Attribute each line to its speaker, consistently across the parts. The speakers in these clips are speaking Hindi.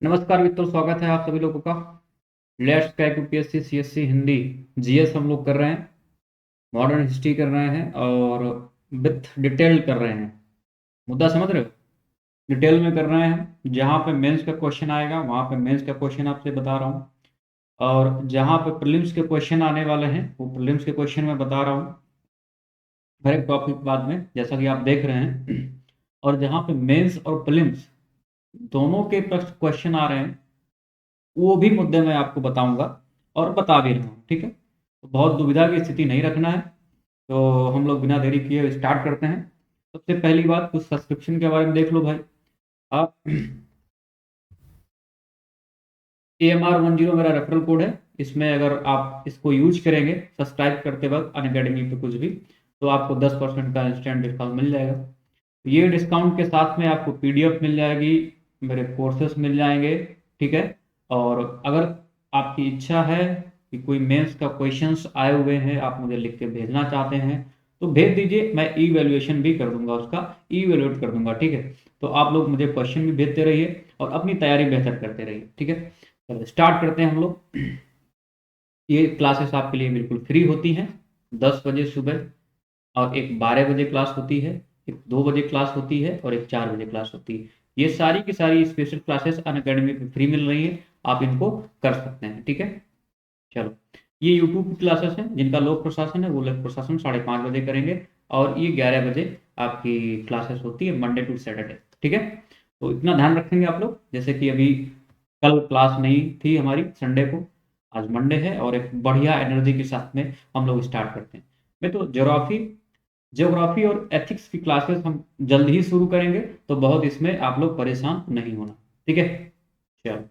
Speaker 1: नमस्कार मित्रों, स्वागत है आप सभी लोगों का। Let's crack UPSC CSC Hindi GS हम लोग कर रहे हैं। मॉडर्न हिस्ट्री कर रहे हैं और विथ डिटेल कर रहे हैं। मुद्दा समझ रहे हो? डिटेल में कर रहे हैं। जहाँ पे मेंस का क्वेश्चन आएगा वहाँ पे मेंस का क्वेश्चन आपसे बता रहा हूँ, और जहाँ पे प्रीलिम्स के क्वेश्चन आने वाले हैं वो प्रीलिम्स के क्वेश्चन मैं बता रहा हूँ हर एक टॉपिक बाद में, जैसा कि आप देख रहे हैं। और जहाँ पे मेंस और प्रीलिम्स दोनों के क्वेश्चन आ रहे हैं वो भी मुद्दे मैं आपको बताऊंगा और बता भी रहा हूँ। ठीक है, तो बहुत दुविधा की स्थिति नहीं रखना है। तो हम लोग बिना देरी किए स्टार्ट करते हैं। सबसे पहली बात, कुछ सब्सक्रिप्शन के बारे में देख लो भाई। आप AMR10 मेरा रेफरल कोड है। इसमें अगर आप इसको यूज करेंगे सब्सक्राइब करते वक्त अनअकैडमी पे कुछ भी, तो आपको 10% का इंस्टेंट डिस्काउंट मिल जाएगा। ये डिस्काउंट के साथ में आपको PDF मिल जाएगी, मेरे कोर्सेस मिल जाएंगे। ठीक है, और अगर आपकी इच्छा है कि कोई मेंस का क्वेश्चंस आए हुए हैं आप मुझे लिख के भेजना चाहते हैं तो भेज दीजिए, मैं ई वैल्यूएशन भी कर दूंगा, उसका ई वैल्यूएट कर दूंगा। ठीक है, तो आप लोग मुझे क्वेश्चन भी भेजते रहिए और अपनी तैयारी बेहतर करते रहिए। ठीक है, चलो स्टार्ट करते हैं हम लोग। ये क्लासेस आपके लिए बिल्कुल फ्री होती हैं। 10 बजे सुबह, और एक 12 बजे क्लास होती है, एक 2 बजे क्लास होती है और एक 4 बजे क्लास होती है। ये सारी की सारी स्पेशल क्लासेस अनअकैडमी पे फ्री मिल रही हैं, आप इनको कर सकते हैं। ठीक है, चलो। ये यूट्यूब की क्लासेस हैं, जिनका लोक प्रशासन है वो लोक प्रशासन 5:30 बजे करेंगे, और ये 11 बजे आपकी क्लासेस होती है मंडे टू सैटरडे। ठीक है, तो इतना ध्यान रखेंगे आप लोग। जैसे कि अभी कल क्लास नहीं थी हमारी संडे को, आज मंडे है, और एक बढ़िया एनर्जी के साथ में हम लोग स्टार्ट करते हैं। मैं तो ज्योग्राफी ज्योग्राफी और एथिक्स की क्लासेस हम जल्द ही शुरू करेंगे, तो बहुत इसमें आप लोग परेशान नहीं होना। ठीक है, चलो।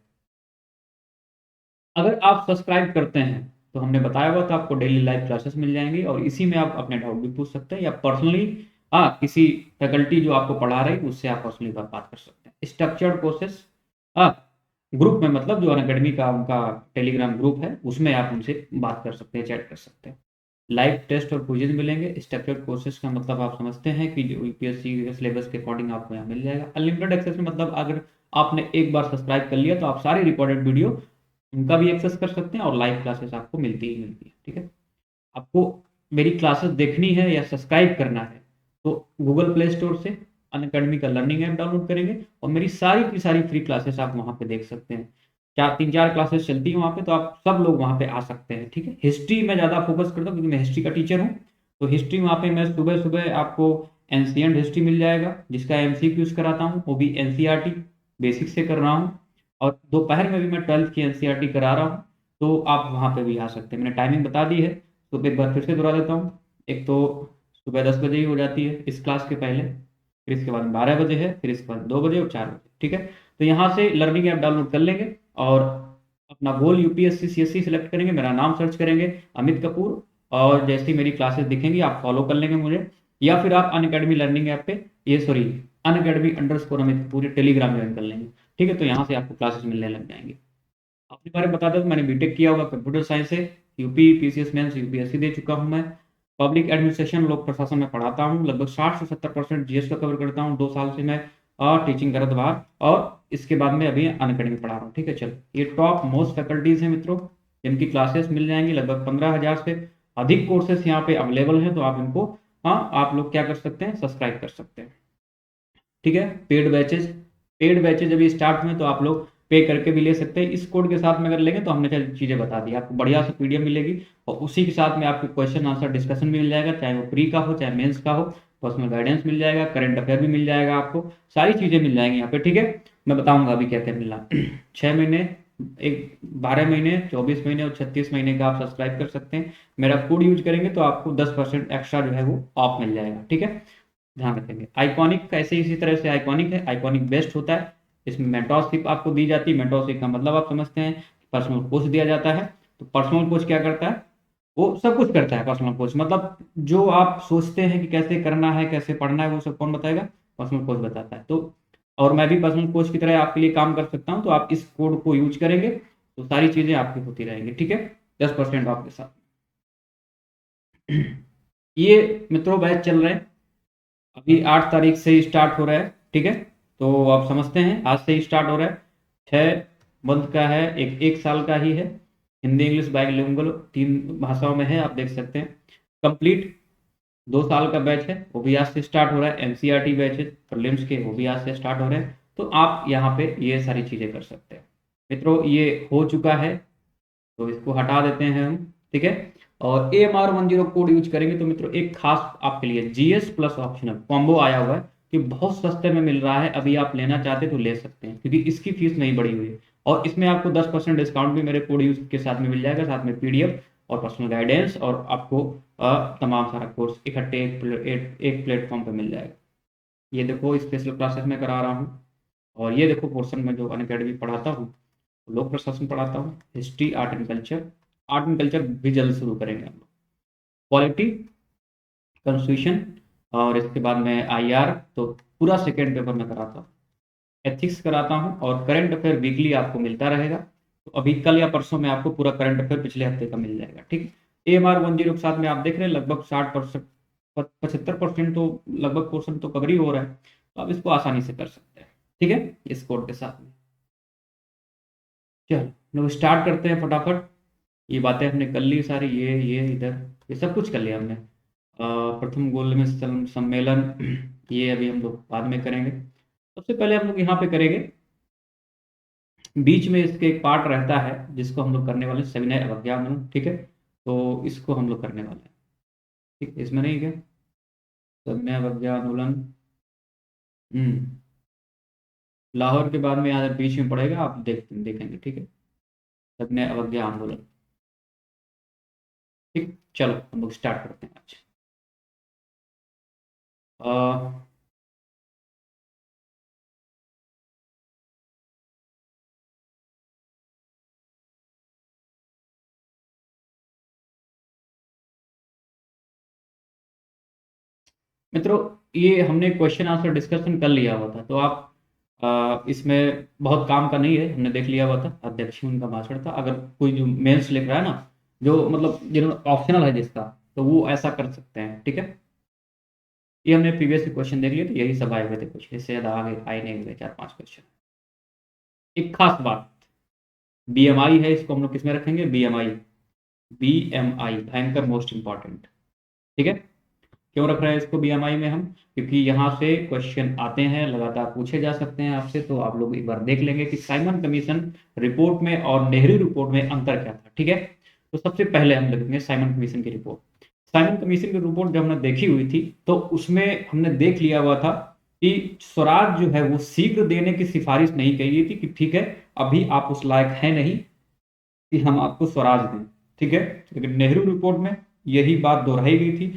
Speaker 1: अगर आप सब्सक्राइब करते हैं तो हमने बताया हुआ था आपको डेली लाइव क्लासेस मिल जाएंगी, और इसी में आप अपने डाउट भी पूछ सकते हैं, या पर्सनली किसी फैकल्टी जो आपको पढ़ा रही है उससे आप पर्सनली बात कर सकते हैं। स्ट्रक्चर्ड कोर्सेस ग्रुप में, मतलब जो अनअकैडमी का उनका टेलीग्राम ग्रुप है उसमें आप उनसे बात कर सकते हैं, चैट कर सकते हैं। लाइव टेस्ट और क्विज़ मिलेंगे। स्ट्रक्चर्ड कोर्सेज का मतलब आप समझते हैं कि जो यूपीएससी के सिलेबस के अकॉर्डिंग आपको यहाँ मिल जाएगा। अनलिमिटेड एक्सेस में मतलब अगर आपने एक बार सब्सक्राइब कर लिया तो आप सारी रिकॉर्डेड वीडियो उनका भी एक्सेस कर सकते हैं, और लाइव क्लासेस आपको मिलती ही मिलती है। ठीक है, आपको मेरी क्लासेस देखनी है या सब्सक्राइब करना है तो गूगल प्ले स्टोर से अनअकैडमी का लर्निंग ऐप डाउनलोड करेंगे, और मेरी सारी की सारी फ्री क्लासेस आप वहाँ पे देख सकते हैं। 3-4 क्लासेस चलती हैं वहाँ पे, तो आप सब लोग वहाँ पे आ सकते हैं। ठीक है, हिस्ट्री में ज़्यादा फोकस करता हूँ क्योंकि मैं हिस्ट्री का टीचर हूँ। तो हिस्ट्री वहाँ पे मैं सुबह सुबह आपको एंशियंट हिस्ट्री मिल जाएगा, जिसका MCQs कराता हूँ, वो भी NCERT बेसिक से कर रहा हूँ। और दोपहर में भी मैं 12th की NCERT करा रहा हूँ, तो आप वहाँ पे भी आ सकते हैं। मैंने टाइमिंग बता दी है, तो एक बार फिर से दोहरा देता हूँ। एक तो सुबह 10 बजे ही हो जाती है इस क्लास के पहले, फिर इसके बाद 12 बजे है, फिर इसके बाद 2 बजे और 4 बजे। ठीक है, तो यहाँ से लर्निंग ऐप डाउनलोड कर लेंगे और अपना गोल UPSC CSC सेलेक्ट करेंगे, मेरा नाम सर्च करेंगे अमित कपूर, और जैसे ही मेरी क्लासेस दिखेंगी आप फॉलो कर लेंगे मुझे, या फिर आप अनअकैडमी लर्निंग ऐप पे, ये sorry, Unacademy _ Amit Kapoor Telegram join कर लेंगे। ठीक है, तो यहाँ से आपको क्लासेस मिलने लग जाएंगे। अपने बारे में बता दें तो मैंने बीटेक किया हुआ कंप्यूटर साइंस से, यूपी PCS मेंस UPSC दे चुका हूँ मैं। पब्लिक एडमिनिस्ट्रेशन लोक प्रशासन में पढ़ाता हूँ, लगभग 60 से 70% GS का कवर करता हूँ। 2 साल से मैं टीचिंग कर रहा बाहर, और इसके बाद में अभी अनअकैडमी पढ़ा रहा हूँ। ठीक है, चलो। ये टॉप मोस्ट फैकल्टीज हैं मित्रों, जिनकी क्लासेस मिल जाएंगी। लगभग 15,000 से अधिक कोर्सेस यहाँ पे अवेलेबल हैं, तो आप इनको आप लोग क्या कर सकते हैं, सब्सक्राइब कर सकते हैं। ठीक है, पेड बैचेज अभी स्टार्ट हुए, तो आप लोग पे करके भी ले सकते हैं। इस कोड के साथ में अगर लेंगे तो हमने सारी चीज़ें बता दी, आपको बढ़िया से PDF मिलेगी, और उसी के साथ में आपको क्वेश्चन आंसर डिस्कशन भी मिल जाएगा, चाहे वो प्री का हो चाहे मेंस का हो। पर्सनल गाइडेंस मिल जाएगा, करंट अफेयर भी मिल जाएगा, आपको सारी चीज़ें मिल जाएंगी यहाँ पे। ठीक है, मैं बताऊंगा अभी क्या क्या मिला। 6 महीने, एक 12 महीने, 24 महीने और 36 महीने का आप सब्सक्राइब कर सकते हैं। मेरा कोड यूज करेंगे तो आपको 10% एक्स्ट्रा जो है वो ऑफ मिल जाएगा। ठीक है, ध्यान रखेंगे। आइकॉनिक का ऐसे इसी तरह से आइकॉनिक है, आइकॉनिक बेस्ट होता है। इसमें मेंटोरशिप आपको दी जाती है। मेंटोरशिप का मतलब आप समझते हैं, पर्सनल कोच दिया जाता है। तो पर्सनल कोच क्या करता है, वो सब कुछ करता है। पर्सनल कोच मतलब जो आप सोचते हैं कि कैसे करना है कैसे पढ़ना है वो सब कौन बताएगा, पर्सनल कोच बताता है। तो और मैं भी पर्सनल कोच की तरह आपके लिए काम कर सकता हूँ, तो आप इस कोड को यूज करेंगे तो सारी चीजें आपकी होती रहेंगी। ठीक है, 10% आपके साथ। ये मित्रों बैच चल रहे हैं, अभी 8 तारीख से ही स्टार्ट हो रहा है। ठीक है, तो आप समझते हैं आज से ही स्टार्ट हो रहा है। 6 मंथ का है, एक साल का ही है। हिंदी इंग्लिश बाइलिंगुअल 3 भाषाओं में है, आप देख सकते हैं। कंप्लीट 2 साल का बैच है, वो भी आज से स्टार्ट हो रहा है। एनसीईआरटी बैच है प्रीलिम्स के, वो भी आज से स्टार्ट हो रहे हैं। तो आप यहाँ पे ये सारी चीज़ें कर सकते हैं। मित्रों ये हो चुका है, तो इसको हटा देते हैं हम, ठीक है। और AMR10 कोड यूज करेंगे तो मित्रों एक खास आपके लिए जीएस प्लस ऑप्शनल कॉम्बो आया हुआ है कि बहुत सस्ते में मिल रहा है। अभी आप लेना चाहते तो ले सकते हैं, क्योंकि इसकी फीस नहीं बढ़ी हुई है। और इसमें आपको 10% डिस्काउंट भी मेरे कोड यूज के साथ में मिल जाएगा, साथ में PDF और पर्सनल गाइडेंस, और आपको तमाम सारा कोर्स इकट्ठे एक प्लेटफॉर्म पे मिल जाएगा। ये देखो स्पेशल क्लासेस में करा रहा हूँ, और ये देखो पोर्शन में जो अनअकैडमी पढ़ाता हूँ, लोक प्रशासन पढ़ाता हूँ, हिस्ट्री, आर्ट एंड कल्चर भी जल्द शुरू करेंगे हम लोग, पॉलिटी, कॉन्स्टिट्यूशन, और इसके बाद में IR, तो पूरा सेकेंड पेपर में कराता हूँ। एथिक्स कराता हूँ, और करंट अफेयर वीकली आपको मिलता रहेगा। तो अभी कल या परसों में आपको पूरा करंट अफेयर पिछले हफ्ते का मिल जाएगा, ठीक। AMR10 के साथ में आप देख रहे हैं लगभग 60%, 75% तो लगभग पोर्शन तो कवर ही हो रहा है। तो आप इसको आसानी से कर सकते हैं, ठीक है, इस कोड के साथ में। चलो लोग स्टार्ट करते हैं फटाफट। ये बातें हमने कर ली सारी, ये इधर ये सब कुछ कर लिया हमने। प्रथम गोल में सम्मेलन, ये अभी हम लोग बाद में करेंगे। सबसे पहले हम लोग यहाँ पे करेंगे, बीच में इसके एक पार्ट रहता है जिसको हम लोग करने वाले हैं, सविनय अवज्ञा आंदोलन, ठीक है। तो इसको हम लोग करने वाले हैं, ठीक, इसमें नहीं क्या, सविनय अवज्ञा आंदोलन। लाहौर के बाद में यहाँ बीच में पड़ेगा, आप देखेंगे, ठीक है, सविनय अवज्ञा आंदोलन, ठीक। चलो हम लोग स्टार्ट करते हैं आज। अ, मित्रों ये हमने क्वेश्चन आंसर डिस्कशन कर लिया हुआ था, तो आप इसमें बहुत काम का नहीं है, हमने देख लिया हुआ था। अध्यक्ष उनका भाषण था। अगर कोई जो मेंस लिख रहा है ना, जो मतलब जिन्होंने ऑप्शनल है जिसका, तो वो ऐसा कर सकते हैं, ठीक है। ये हमने प्रीवियस क्वेश्चन देख लिए थे, यही सब आए हुए थे, कुछ इससे ज्यादा आगे आए नहीं हुए, 4-5 क्वेश्चन। एक खास बात, BMI है, इसको हम लोग किसमें रखेंगे, BMI भयंकर मोस्ट इंपॉर्टेंट, ठीक है। क्यों रख रहे हैं इसको BMI में हम, क्योंकि यहाँ से क्वेश्चन आते हैं, लगातार पूछे जा सकते हैं आपसे। तो आप लोग एक बार देख लेंगे कि साइमन कमीशन रिपोर्ट में और नेहरू रिपोर्ट में अंतर क्या था, ठीक है। तो सबसे पहले हम देखेंगे साइमन कमीशन की रिपोर्ट। साइमन कमीशन की रिपोर्ट जब हमने देखी हुई थी, तो उसमें हमने देख लिया हुआ था कि स्वराज जो है वो शीघ्र देने की सिफारिश नहीं की गई थी, कि ठीक है अभी आप उस लायक है नहीं कि हम आपको स्वराज दें, ठीक है। लेकिन नेहरू रिपोर्ट में यही बात दोहराई गई थी।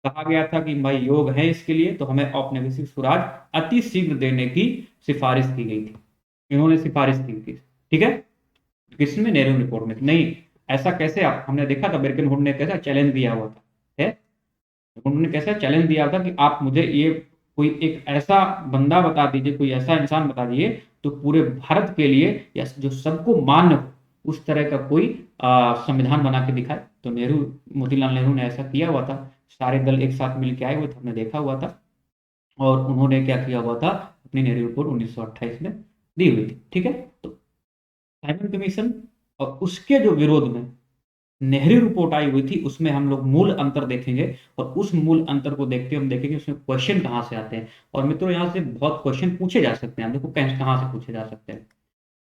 Speaker 1: कहा गया था कि भाई योग है इसके लिए, तो हमें औपनिवेशिक स्वराज अति शीघ्र देने की सिफारिश की गई थी, इन्होंने सिफारिश की थी, ठीक है। किसमें, नेहरू रिपोर्ट में। नहीं, ऐसा कैसे, आप हमने देखा था बर्किन हुड ने कैसा चैलेंज दिया हुआ था, है, उन्होंने कैसा चैलेंज दिया था कि आप मुझे ये कोई एक ऐसा बंदा बता दीजिए, कोई ऐसा इंसान बता दीजिए तो पूरे भारत के लिए या जो सबको मान्य हो, उस तरह का कोई संविधान बना के दिखाए। तो मोतीलाल नेहरू ने ऐसा किया हुआ था। सारे दल एक साथ मिल के आए हुए थे, हमने देखा हुआ था। और उन्होंने क्या किया हुआ था, अपनी नेहरू रिपोर्ट 1928 में दी हुई थी, ठीक है। तो साइमन कमीशन और उसके जो विरोध में नेहरू रिपोर्ट आई हुई थी, उसमें हम लोग मूल अंतर देखेंगे। और उस मूल अंतर को देखते हम देखेंगे उसमें क्वेश्चन कहाँ से आते हैं। और मित्रों यहाँ से बहुत क्वेश्चन पूछे जा सकते हैं, देखो कहाँ से पूछे जा सकते हैं,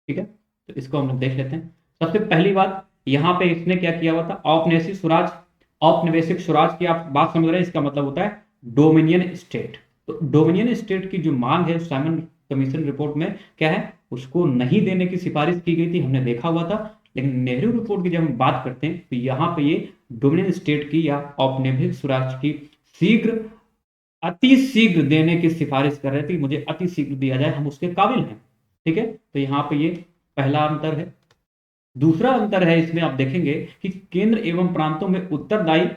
Speaker 1: ठीक है। तो इसको हम लोग देख लेते हैं। सबसे पहली बात, यहाँ पे इसने क्या किया हुआ था, औपनिवेशिक स्वराज। औपनिवेशिक स्वराज की आप बात समझ रहे हैं, इसका मतलब होता है डोमिनियन स्टेट। तो डोमिनियन स्टेट की जो मांग है साइमन कमीशन रिपोर्ट में क्या है, उसको नहीं देने की सिफारिश की गई थी, हमने देखा हुआ था। लेकिन नेहरू रिपोर्ट की जब हम बात करते हैं, तो यहाँ पे ये डोमिनियन स्टेट की या औपनिवेशिक स्वराज की शीघ्र, अति शीघ्र देने की सिफारिश कर रहे थे, मुझे अति शीघ्र दिया जाए, हम उसके काबिल हैं, ठीक है। तो यहाँ पे ये पहला अंतर है। दूसरा अंतर है इसमें, आप देखेंगे कि केंद्र एवं प्रांतों में उत्तरदायी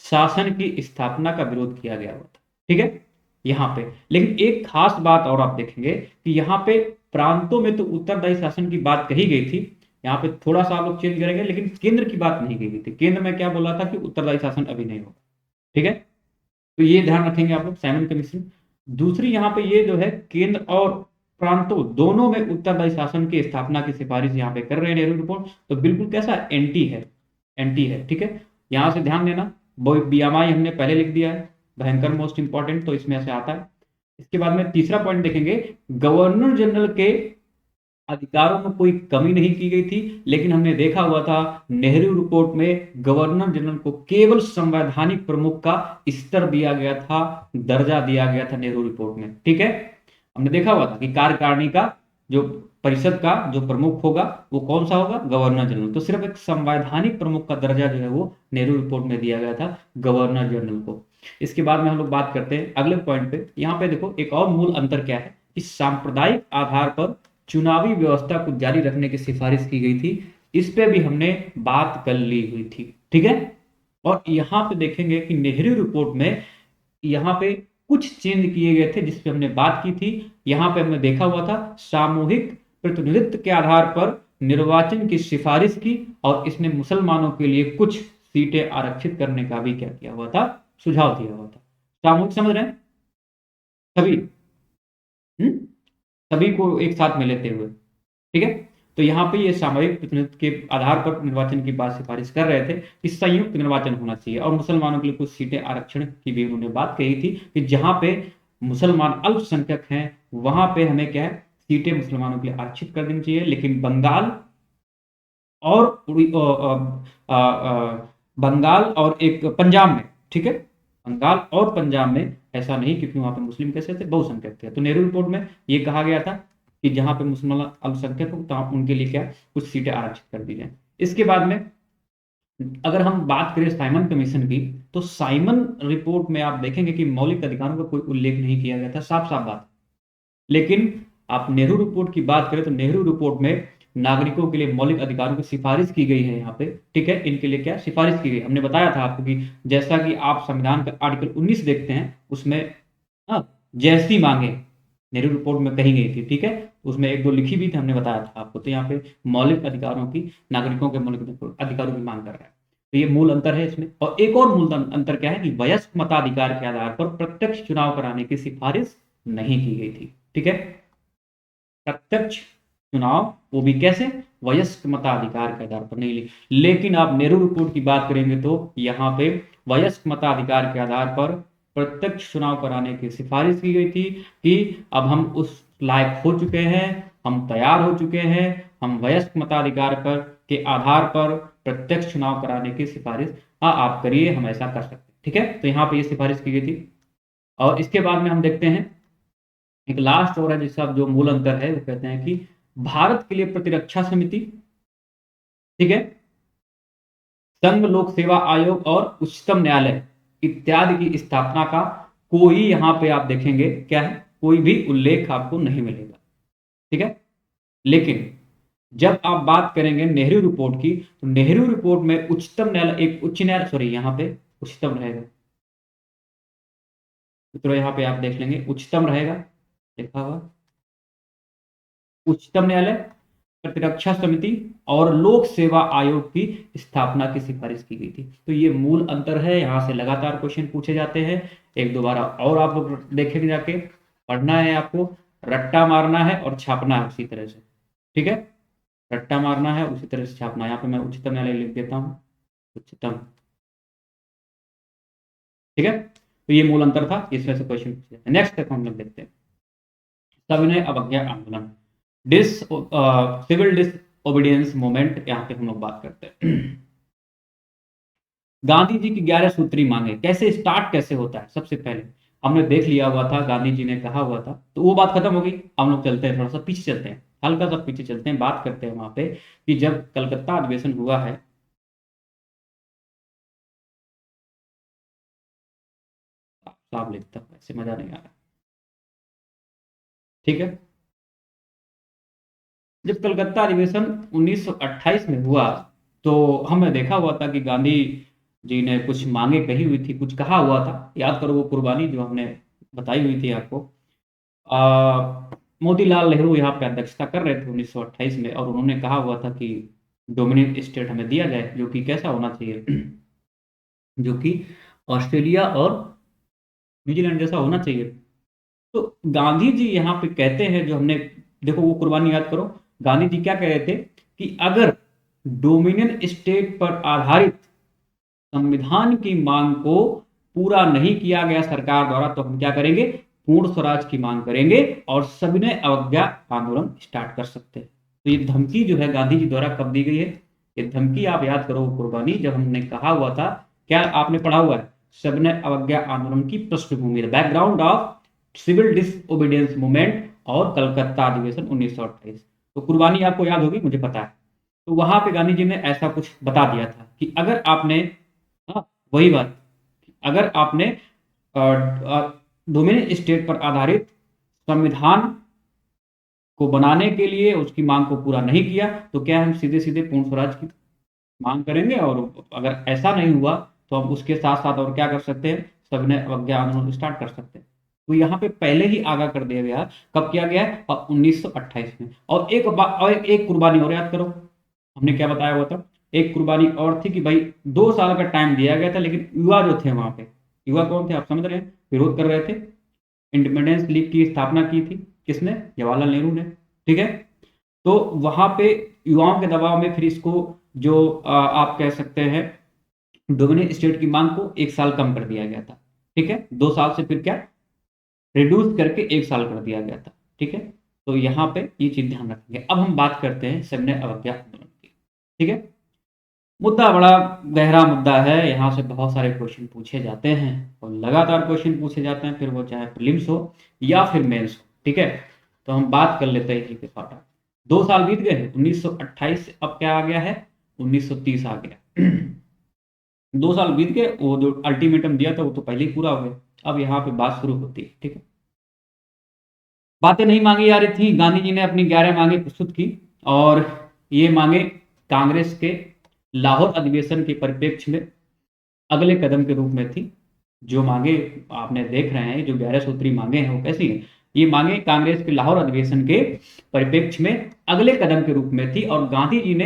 Speaker 1: शासन की स्थापना का विरोध किया गया हुआ था, ठीक है, यहाँ पे। लेकिन एक खास बात और आप देखेंगे कि यहाँ पे प्रांतों में तो उत्तरदायी शासन की बात कही गई थी, यहाँ पे थोड़ा सा आप लोग चेंज करेंगे, लेकिन केंद्र की बात नहीं की गई थी। केंद्र में क्या बोला था कि उत्तरदायी शासन अभी नहीं होगा, ठीक है। तो ये ध्यान रखेंगे आप लोग, साइमन कमीशन। दूसरी यहाँ पे ये जो है केंद्र और प्रांतों दोनों में उत्तरदायी शासन की स्थापना की सिफारिश यहाँ पे कर रहे हैं नेहरू रिपोर्ट। तो बिल्कुल कैसा एंटी है, एंटी है, ठीक है। यहाँ से ध्यान देना, बीएमआई हमने पहले लिख दिया है, भयंकर मोस्ट इंपॉर्टेंट, तो इसमें से आता है। इसके बाद में तीसरा पॉइंट देखेंगे, गवर्नर जनरल के अधिकारों में कोई कमी नहीं की गई थी, लेकिन हमने देखा हुआ था नेहरू रिपोर्ट में गवर्नर जनरल को केवल संवैधानिक प्रमुख का स्तर दिया गया था, दर्जा दिया गया था नेहरू रिपोर्ट में, ठीक है। हमने देखा हुआ था कि कार्यकारिणी का जो परिषद का जो प्रमुख होगा वो कौन सा होगा, गवर्नर जनरल। तो सिर्फ एक संवैधानिक प्रमुख का दर्जा जो है वो नेहरू रिपोर्ट में दिया गया था गवर्नर जनरल को। इसके बाद में हम लोग बात करते हैं अगले पॉइंट पे। यहाँ पे देखो एक और मूल अंतर क्या है, इस सांप्रदायिक आधार पर चुनावी व्यवस्था को जारी रखने की सिफारिश की गई थी, इस पे भी हमने बात कर ली हुई थी, ठीक है। और यहाँ पे देखेंगे कि नेहरू रिपोर्ट में यहाँ पे कुछ चेंज किए गए थे जिस पे हमने बात की थी। यहाँ पे हमने देखा हुआ था सामूहिक प्रतिनिधित्व के आधार पर निर्वाचन की सिफारिश की, और इसने मुसलमानों के लिए कुछ सीटें आरक्षित करने का भी क्या किया हुआ था, सुझाव दिया हुआ था। सामूहिक समझ रहे हैं सभी, सभी को एक साथ में लेते हुए, ठीक है। तो यहाँ पे ये सामूहिक प्रतिनिधित्व के आधार पर निर्वाचन की बात सिफारिश कर रहे थे कि संयुक्त निर्वाचन होना चाहिए, और मुसलमानों के लिए कुछ सीटें आरक्षण की भी उन्होंने बात कही थी कि जहां पे मुसलमान अल्पसंख्यक हैं वहां पे हमें क्या है, सीटें मुसलमानों के लिए आरक्षित कर देनी चाहिए। लेकिन बंगाल और बंगाल और एक पंजाब में, ठीक है, बंगाल और पंजाब में ऐसा नहीं, क्योंकि वहां पे मुस्लिम कैसे थे, बहुसंख्यक थे। तो नेहरू रिपोर्ट में ये कहा गया था कि जहां पे मुसलमान अल्पसंख्यक हो तो उनके लिए क्या कुछ सीटें आरक्षित कर दी जाए। इसके बाद में अगर हम बात करें साइमन कमीशन की, तो साइमन रिपोर्ट में आप देखेंगे कि मौलिक अधिकारों का कोई उल्लेख नहीं किया गया था, साफ साफ बात। लेकिन आप नेहरू रिपोर्ट की बात करें तो नेहरू रिपोर्ट में नागरिकों के लिए मौलिक अधिकारों की सिफारिश की गई है यहाँ पे, ठीक है। इनके लिए क्या सिफारिश की गई, हमने बताया था आपको कि जैसा कि आप संविधान का आर्टिकल 19 देखते हैं उसमें जैसी मांगे नेहरू रिपोर्ट में कही गई थी, ठीक है। उसमें एक दो लिखी भी थी, हमने बताया था आपको। तो यहाँ पे मौलिक अधिकारों की, नागरिकों के मौलिक अधिकारों की मांग कर रहा है। तो ये मूल अंतर है इसमें। और एक और मूल अंतर क्या है कि वयस्क मताधिकार के आधार पर प्रत्यक्ष चुनाव कराने की सिफारिश नहीं की गई थी, ठीक है। प्रत्यक्ष चुनाव वो भी कैसे, वयस्क मताधिकार के आधार पर नहीं ली। लेकिन आप नेहरू रिपोर्ट की बात करेंगे तो यहाँ पे वयस्क मताधिकार के आधार पर प्रत्यक्ष चुनाव कराने की सिफारिश की गई थी कि अब हम उस लायक हो चुके हैं, हम तैयार हो चुके हैं, हम वयस्क मताधिकार पर के आधार पर प्रत्यक्ष चुनाव कराने की सिफारिश आप करिए, हम ऐसा कर सकते हैं, ठीक है। तो यहाँ पे ये सिफारिश की गई थी। और इसके बाद में हम देखते हैं एक लास्ट और है जिसका जो मूल अंतर है, वो कहते हैं कि भारत के लिए प्रतिरक्षा समिति, ठीक है, संघ लोक सेवा आयोग और उच्चतम न्यायालय इत्यादि की स्थापना का कोई यहां पे आप देखेंगे क्या है, कोई भी उल्लेख आपको नहीं मिलेगा, ठीक है। लेकिन जब आप बात करेंगे नेहरू रिपोर्ट की, तो नेहरू रिपोर्ट में उच्चतम न्यायालय, एक उच्च न्यायालय, सॉरी यहाँ पे उच्चतम रहेगा, तो यहाँ पे आप देख लेंगे उच्चतम रहेगा लिखा हुआ, उच्चतम न्यायालय, प्रतिरक्षा समिति और लोक सेवा आयोग की स्थापना की सिफारिश की गई थी। तो ये मूल अंतर है, यहां से लगातार क्वेश्चन पूछे जाते हैं। एक दोबारा और आप लोग देखेंगे, जाके पढ़ना है आपको, रट्टा मारना है और छापना है उसी तरह से, ठीक है। रट्टा मारना है उसी तरह से छापना है। यहाँ पे मैं उच्चतम न्यायालय लिख देता हूँ, उच्चतम, ठीक है। तो ये मूल अंतर था, इसमें से क्वेश्चन पूछे जाते हैं। नेक्स्ट तक हम लोग देखते हैं सविनय अवज्ञा आंदोलन, सिविल डिसओबीडियंस मूवमेंट, यहाँ पे हम लोग बात करते हैं। गांधी जी की 11 सूत्री मांगे कैसे स्टार्ट कैसे होता है, सबसे पहले हमने देख लिया हुआ था, गांधी जी ने कहा हुआ था, तो वो बात खत्म हो गई। हम लोग चलते हैं, थोड़ा सा पीछे चलते हैं, हल्का सा पीछे चलते हैं, बात करते हैं वहां पे कि जब कलकत्ता अधिवेशन हुआ है, साफ लिखता हूं, ऐसे मजा नहीं आ रहा, ठीक है। जब कलकत्ता अधिवेशन 1928 में हुआ, तो हमने देखा हुआ था कि गांधी जी ने कुछ मांगे कही हुई थी, कुछ कहा हुआ था, याद करो वो कुर्बानी जो हमने बताई हुई थी आपको। मोतीलाल नेहरू यहाँ पे अध्यक्षता कर रहे थे 1928 में, और उन्होंने कहा हुआ था कि डोमिनियन स्टेट हमें दिया जाए, जो कि कैसा होना चाहिए, जो कि ऑस्ट्रेलिया और न्यूजीलैंड जैसा होना चाहिए। तो गांधी जी यहाँ पे कहते हैं, जो हमने देखो वो कुर्बानी याद करो, गांधी जी क्या कह रहे थे कि अगर डोमिनियन स्टेट पर आधारित संविधान की मांग को पूरा नहीं किया गया सरकार द्वारा, तो हम क्या करेंगे, पूर्ण स्वराज की मांग करेंगे और सविनय अवज्ञा आंदोलन स्टार्ट कर सकते हैं। तो ये धमकी जो है गांधी जी द्वारा कब दी गई है, ये धमकी आप याद करो कुर्बानी, जब हमने कहा हुआ था, क्या आपने पढ़ा हुआ है, सविनय अवज्ञा आंदोलन की पृष्ठभूमि, background of civil disobedience movement और कलकत्ता अधिवेशन 1928। तो कुर्बानी आपको याद होगी, मुझे पता है। तो वहां पे गांधी जी ने ऐसा कुछ बता दिया था कि अगर आपने, हाँ वही बात, अगर आपने डोमिनियन स्टेट पर आधारित संविधान को बनाने के लिए उसकी मांग को पूरा नहीं किया, तो क्या हम सीधे सीधे पूर्ण स्वराज की मांग करेंगे, और अगर ऐसा नहीं हुआ तो हम उसके साथ साथ और क्या कर सकते हैं, सविनय अवज्ञा आंदोलन स्टार्ट कर सकते हैं। तो यहाँ पे पहले ही आगाह कर दिया गया, कब किया गया है, 1928 में। और एक कुर्बानी और याद करो, हमने क्या बताया हुआ था, एक कुर्बानी और थी कि भाई 2 साल का टाइम दिया गया था, लेकिन युवा जो थे वहां पे, युवा कौन थे आप समझ रहे हैं, विरोध कर रहे थे। इंडिपेंडेंस लीग की स्थापना की थी किसने, जवाहरलाल नेहरू ने, ठीक है। तो वहां पे युवाओं के दबाव में फिर इसको, जो आप कह सकते हैं डोमिनियन स्टेट की मांग को 1 साल कम कर दिया गया था, ठीक है, 2 साल से फिर क्या रिड्यूस करके 1 साल कर दिया गया था, ठीक है। तो यहाँ पे ये चीज ध्यान रखेंगे। अब हम बात करते हैं सविनय अवज्ञा आंदोलन की, ठीक है। मुद्दा बड़ा गहरा मुद्दा है, यहाँ से बहुत सारे क्वेश्चन पूछे जाते हैं और लगातार क्वेश्चन पूछे जाते हैं, फिर वो चाहे प्रीलिम्स हो या फिर मेंस हो, ठीक है। तो हम बात कर लेते हैं इसी के साथ। 2 साल बीत गए हैं 1928 से, अब क्या आ गया है, 1930 आ गया। 2 साल बीत गए, वो जो अल्टीमेटम दिया था वो तो पहले ही पूरा हो गया, अब यहाँ पे बात शुरू होती है, ठीक है। बातें नहीं मांगी जा रही थी, गांधी जी ने अपनी 11 मांगे प्रस्तुत की, और ये मांगे कांग्रेस के लाहौर अधिवेशन के परिप्रेक्ष्य में अगले कदम के रूप में थी। जो मांगे आपने देख रहे हैं, जो 11 सूत्री मांगे हैं वो कैसी हैं, ये मांगे कांग्रेस के लाहौर अधिवेशन के परिप्रेक्ष्य में अगले कदम के रूप में थी। और गांधी जी ने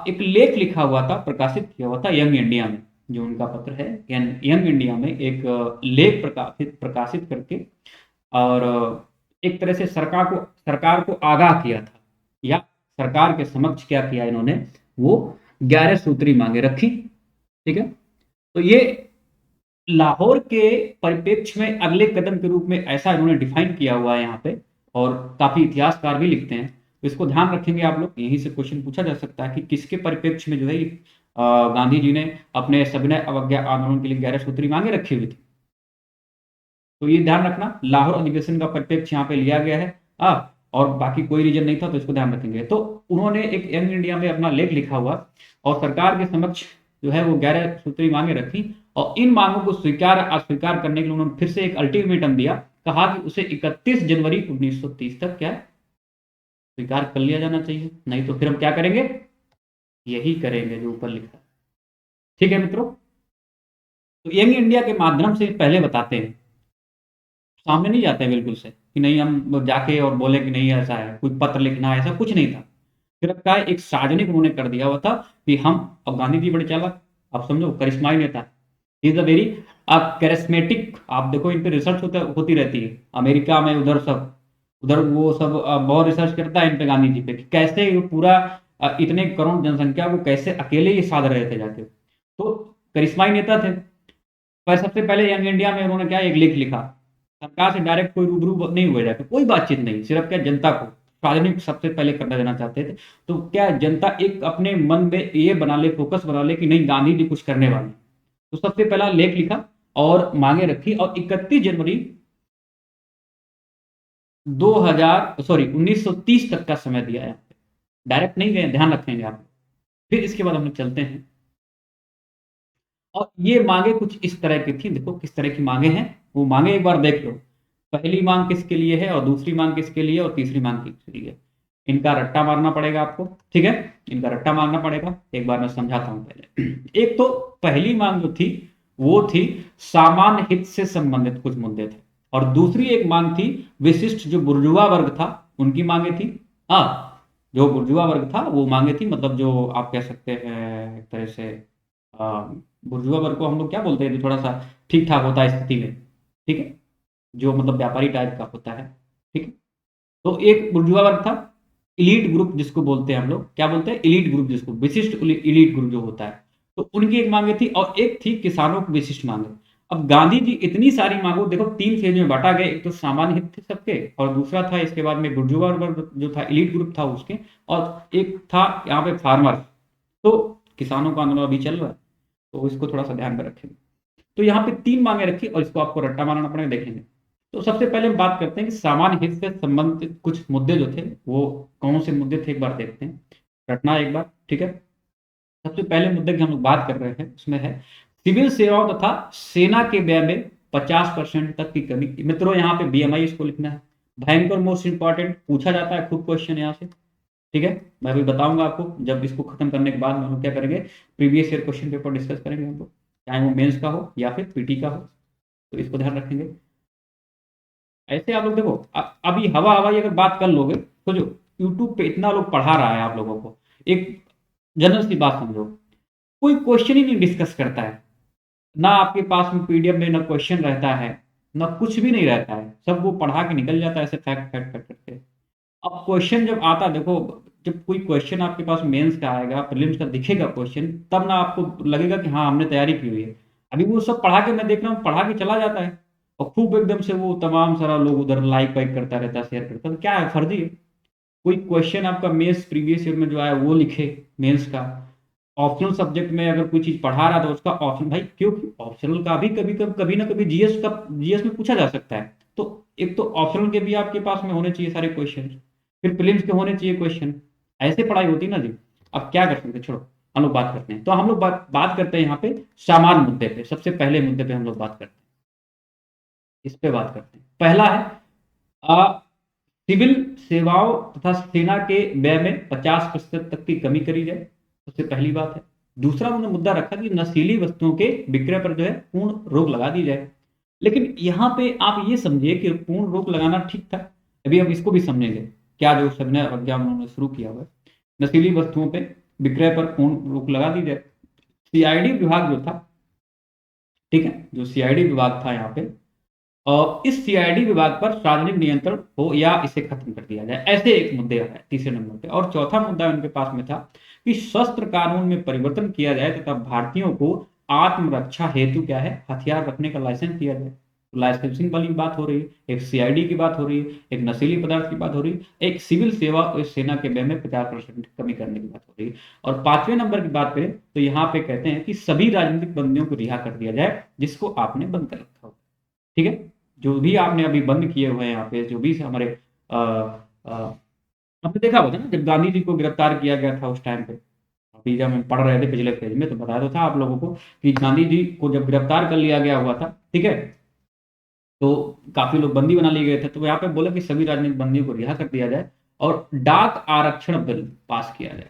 Speaker 1: एक लेख लिखा हुआ था, प्रकाशित किया हुआ था यंग इंडिया में, जो उनका पत्र है, यंग इंडिया में एक लेख प्रकाशित प्रकाशित करके, और एक तरह से सरकार को आगाह किया था, या सरकार के समक्ष क्या किया इन्होंने, वो 11 सूत्री मांगे रखी, ठीक है। तो ये लाहौर के परिप्रेक्ष्य में अगले कदम के रूप में ऐसा इन्होंने डिफाइन किया हुआ है यहाँ पे, और काफी इतिहासकार भी लिखते हैं, तो इसको ध्यान रखेंगे आप लोग। यहीं से क्वेश्चन पूछा जा सकता है कि किसके परिप्रेक्ष्य में जो है गांधी जी ने अपने सविनय अवज्ञा आंदोलन के लिए 11 सूत्री मांगे रखी हुई थी। तो ये ध्यान रखना, लाहौर अधिवेशन का परिप्रेक्ष्य यहाँ पे लिया गया है, और बाकी कोई रीजन नहीं था, तो इसको ध्यान रखेंगे। तो उन्होंने एक यंग इंडिया में अपना लेख लिखा हुआ, और सरकार के समक्ष जो है वो 11 सूत्री मांगे रखी, और इन मांगों को स्वीकार अस्वीकार करने के लिए उन्होंने फिर से एक अल्टीमेटम दिया, कहा कि उसे 31 जनवरी 1930 तक क्या स्वीकार कर लिया जाना चाहिए, नहीं तो फिर हम क्या करेंगे, यही करेंगे जो ऊपर लिखा है, ठीक है मित्रों। तो यंग इंडिया के माध्यम से पहले बताते हैं, सामने नहीं जाते हैं बिल्कुल से कि नहीं हम जाके और बोले कि नहीं ऐसा है, कोई पत्र लिखना है, ऐसा कुछ नहीं था। सिर्फ का एक सार्वजनिक उन्होंने कर दिया हुआ था कि हम, अब गांधी जी बड़े चालाक, आप समझो करिश्माई नेता, इज अ वेरी कैरिस्मेटिक, आप देखो इन पे रिसर्च होती रहती है अमेरिका में, उधर वो सब बहुत रिसर्च करता है इन पे, गांधी जी पे, कि कैसे ये पूरा इतने करोड़ जनसंख्या को कैसे अकेले ही साध रहे थे जाके। तो करिश्माई नेता थे। पर सबसे पहले यंग इंडिया में उन्होंने क्या एक लेख लिखा, सरकार से डायरेक्ट कोई रूबरू नहीं हुए जाके, कोई बातचीत नहीं, सिर्फ क्या जनता को सार्वजनिक सबसे पहले करना देना चाहते थे। तो क्या जनता एक अपने मन में ये बना ले, फोकस बना ले कि नहीं गांधी जी कुछ करने वाले, तो सबसे पहला लेख लिखा और मांगे रखी, और 31 जनवरी 1930 तक का समय दिया है। डायरेक्ट नहीं गए, ध्यान रखेंगे आप। फिर इसके बाद हम लोग चलते हैं, और ये मांगे कुछ इस तरह की थी, देखो किस तरह की मांगे हैं वो मांगे, एक बार देख लो। पहली मांग किसके लिए है, और दूसरी मांग किसके लिए, और तीसरी मांग किसके लिए। इनका रट्टा मारना पड़ेगा आपको, ठीक है, इनका रट्टा मारना पड़ेगा। एक बार मैं समझाता हूं पहले। एक तो पहली मांग जो थी वो थी सामान्य हित से संबंधित कुछ मुद्दे थे, और दूसरी एक मांग थी विशिष्ट जो बुर्जुआ वर्ग था उनकी मांगे थी। हाँ, जो बुर्जुआ वर्ग था वो मांगे थी, मतलब जो आप कह सकते हैं एक तरह से बुर्जुआ वर्ग को हम लोग क्या बोलते हैं, जो थोड़ा सा ठीक ठाक होता है स्थिति में, ठीक है। जो मतलब व्यापारी टाइप का होता है, ठीक है। तो एक बुर्जुआ वर्ग था, इलीट ग्रुप जिसको बोलते हैं हम लोग, क्या बोलते हैं, इलीट ग्रुप, जिसको विशिष्ट इलीट ग्रुप जो होता है। तो उनकी एक मांगे थी, और एक थी किसानों की विशिष्ट मांगे। अब गांधी जी इतनी सारी मांगों, देखो 3 फेज में बांटा गया, एक तो सामान्य हित थे सबके, और दूसरा था इसके बाद में बुर्जुआ वर्ग जो था, इलीट ग्रुप था उसके, और एक था यहाँ पे फार्मर। तो किसानों का आंदोलन अभी चल रहा है, तो इसको थोड़ा सा ध्यान में रखेंगे। तो यहाँ पे 3 मांगे रखी, और इसको आपको रट्टा मारना पड़ेगा, देखेंगे। तो सबसे पहले हम बात करते हैं कि सामान्य हित से संबंधित कुछ मुद्दे जो थे वो कौन से मुद्दे थे, एक बार देखते हैं, रटना एक बार, ठीक है। सबसे पहले मुद्दे की हम लोग बात कर रहे हैं, उसमें है सिविल सेवाओं तथा सेना के व्यय में 50% तक की कमी। मित्रों यहाँ पे बीएमआई इसको लिखना है, भयंकर मोस्ट इंपॉर्टेंट, पूछा जाता है खूब क्वेश्चन यहाँ से, ठीक है। मैं अभी बताऊंगा आपको, जब इसको खत्म करने के बाद हम लोग क्या करेंगे, previous year question paper discuss करेंगे हम लोग, चाहे वो मेंस का हो या फिर पीटी का हो, तो इसको ध्यान रखेंगे। ऐसे आप लोग देखो, अभी हवा हवाई अगर बात कर लोगे, तो जो यूट्यूब पे इतना लोग पढ़ा रहा है आप लोगों को, एक जनरल सी बात समझो, कोई क्वेश्चन ही नहीं डिस्कस करता है, ना आपके पास में पीडीएफ में ना क्वेश्चन रहता है, ना कुछ भी नहीं रहता है, सब वो पढ़ा के निकल जाता है ऐसे फैक्ट फैक्ट फैक्ट करके। अब क्वेश्चन जब आता है, देखो, जब कोई क्वेश्चन आपके पास मेंस का आएगा, प्रीलिम्स का दिखेगा क्वेश्चन, तब ना आपको लगेगा कि हाँ हमने तैयारी की हुई है। अभी वो सब पढ़ा के, मैं देख रहा हूँ, पढ़ा के चला जाता है, और खूब एकदम से वो तमाम सारा लोग उधर लाइक वाइक करता रहता है, शेयर करता है, तो क्या है, फर्जी है। कोई क्वेश्चन आपका मेंस प्रीवियस ईयर में जो आया वो लिखे, मेंस का। ऑप्शनल सब्जेक्ट में अगर कोई चीज पढ़ा रहा है तो उसका ऑप्शन, भाई क्योंकि ऑप्शनल का भी कभी कभी कभी ना कभी जीएस में पूछा जा सकता है। तो एक तो ऑप्शनल के भी आपके पास में होने चाहिए सारे क्वेश्चन, फिर प्रीलिम्स के होने चाहिए क्वेश्चन, ऐसे पढ़ाई होती है ना जी। अब क्या कर सकते हैं, छोड़ो, हम लोग बात करते हैं। तो हम लोग बात करते हैं यहाँ पे सामान्य मुद्दे पे, सबसे पहले मुद्दे पे हम लोग बात करते हैं, इस पे बात करते हैं। पहला है, सिविल सेवाओं तथा सेना के व्यय में 50% तक की कमी करी जाए, सबसे पहली बात है। दूसरा उन्होंने मुद्दा रखा कि नशीली वस्तुओं के विक्रय पर जो है पूर्ण रोक लगा दी जाए। लेकिन यहाँ पे आप ये समझिए कि पूर्ण रोक लगाना ठीक था, अभी हम इसको भी समझेंगे, क्या जो सविनय अवज्ञा उन्होंने शुरू किया हुआ है, नशीली वस्तुओं पे विक्रय पर पूर्ण रोक लगा दी जाए। सीआईडी विभाग जो था, ठीक है, जो सीआईडी विभाग था यहाँ पे, और इस सीआईडी विभाग पर सार्वजनिक नियंत्रण हो या इसे खत्म कर दिया जाए, ऐसे एक मुद्दे है तीसरे नंबर पे। और चौथा मुद्दा उनके पास में था कि शस्त्र कानून में परिवर्तन किया जाए तथा भारतीयों को आत्मरक्षा हेतु क्या है, हथियार रखने का लाइसेंस दिया जाए। तो लाइसेंसिंग वाली बात हो रही है, एक सीआईडी की बात हो रही है, एक नशीली पदार्थ की बात हो रही है, एक सिविल सेवा और सेना के व्यय में 50% कमी करने की बात हो रही है। और 5वें नंबर की बात करें तो यहाँ पे कहते हैं कि सभी राजनीतिक बंदियों को रिहा कर दिया जाए जिसको आपने बंद कर रखा हो, ठीक है। जो भी आपने अभी बंद किए हुए हैं यहाँ पे, जो भी हमारे आपने देखा होगा ना, जब गांधी जी को गिरफ्तार किया गया था उस टाइम पे, अभी जब हम पढ़ रहे थे पिछले पेज में, तो बताया तो था आप लोगों को कि गांधी जी को जब गिरफ्तार कर लिया गया हुआ था, ठीक है, तो काफी लोग बंदी बना लिए गए थे, तो यहाँ पे बोला कि सभी राजनीतिक बंदियों को रिहा कर दिया जाए और डाक आरक्षण बिल पास किया जाए,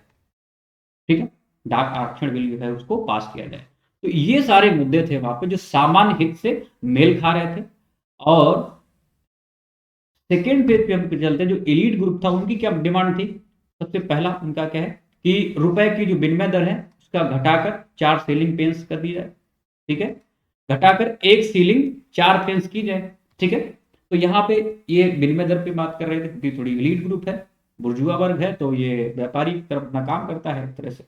Speaker 1: ठीक है। डाक आरक्षण बिल जो है उसको पास किया जाए। तो ये सारे मुद्दे थे वहां पे जो सामान्य हित से मेल खा रहे थे। और सेकेंड पेज पे हम चलते हैं, जो एलीट ग्रुप था उनकी क्या डिमांड थी। सबसे पहला उनका क्या है कि रुपए की जो विनिमय दर है उसका घटाकर 4 सीलिंग पेंस कर दी जाए, ठीक है, घटाकर 1 सीलिंग 4 पेंस की जाए, ठीक है। तो यहाँ पे ये विनिमय दर पे बात कर रहे थे, क्योंकि थोड़ी एलीट ग्रुप है, बुर्जुआ वर्ग है, तो ये व्यापारी की तरफ अपना काम करता है एक तरह से।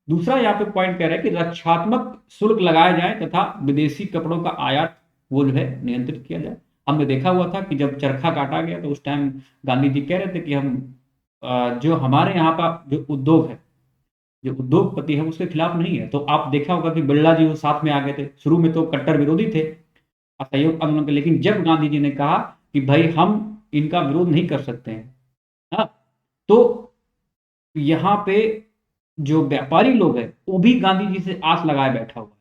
Speaker 1: दूसरा यहाँ पे पॉइंट कह रहा है कि रक्षात्मक शुल्क लगाए जाए तथा विदेशी कपड़ों का आयात वो जो है नियंत्रित किया जाए। हमने देखा हुआ था कि जब चरखा काटा गया तो उस टाइम गांधी जी कह रहे थे कि हम जो हमारे यहाँ का जो उद्योग है, जो उद्योगपति है, उसके खिलाफ नहीं है। तो आप देखा होगा कि बिरला जी वो साथ में आ गए थे, शुरू में तो कट्टर विरोधी थे असहयोग आंदोलन के, लेकिन जब गांधी जी ने कहा कि भाई हम इनका विरोध नहीं कर सकते हैं, हाँ, तो यहाँ पे जो व्यापारी लोग हैं वो भी गांधी जी से आस लगाए बैठा हुआ है।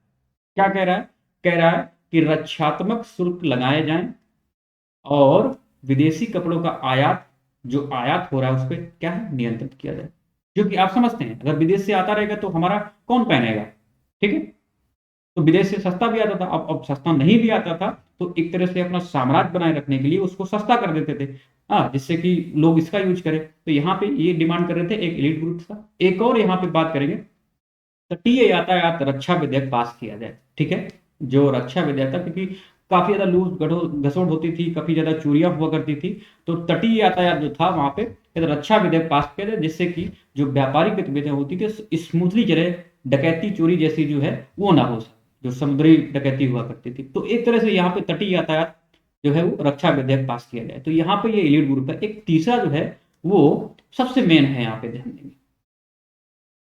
Speaker 1: क्या कह रहा है, कह रहा है कि रक्षात्मक शुल्क लगाए जाएं और विदेशी कपड़ों का आयात, जो आयात हो रहा है उस पर क्या है, नियंत्रित किया जाए। क्योंकि आप समझते हैं अगर विदेश से आता रहेगा तो हमारा कौन पहनेगा, ठीक है। तो विदेश से सस्ता भी आता था, अब सस्ता नहीं भी आता था तो एक तरह से अपना साम्राज्य बनाए रखने के लिए उसको सस्ता कर देते थे, हाँ, जिससे कि लोग इसका यूज करें। तो यहाँ पे ये डिमांड कर रहे थे एक एलिट ग्रुप का। एक और यहाँ पे बात करेंगे, तटीय यातायात रक्षा विधेयक पास किया जाए, ठीक है। जो रक्षा विधेयक था, क्योंकि काफी ज्यादा लूट घसोट होती थी, काफी ज्यादा चोरियां हुआ करती थी। तो तटीय यातायात जो था वहां पे रक्षा विधेयक पास किया गया, जिससे कि जो व्यापारिक गतिविधियां होती थी स्मूथली चले, डकैती चोरी जैसी जो है वो ना हो, जो समुद्री डकैती हुआ करती थी। तो एक तरह से यहाँ पे तटीय यातायात जो है वो रक्षा विधेयक पास किया जाए। तो यहाँ पे ये एलीट ग्रुप है। एक तीसरा जो है वो सबसे मेन है यहाँ पे ध्यान देंगे,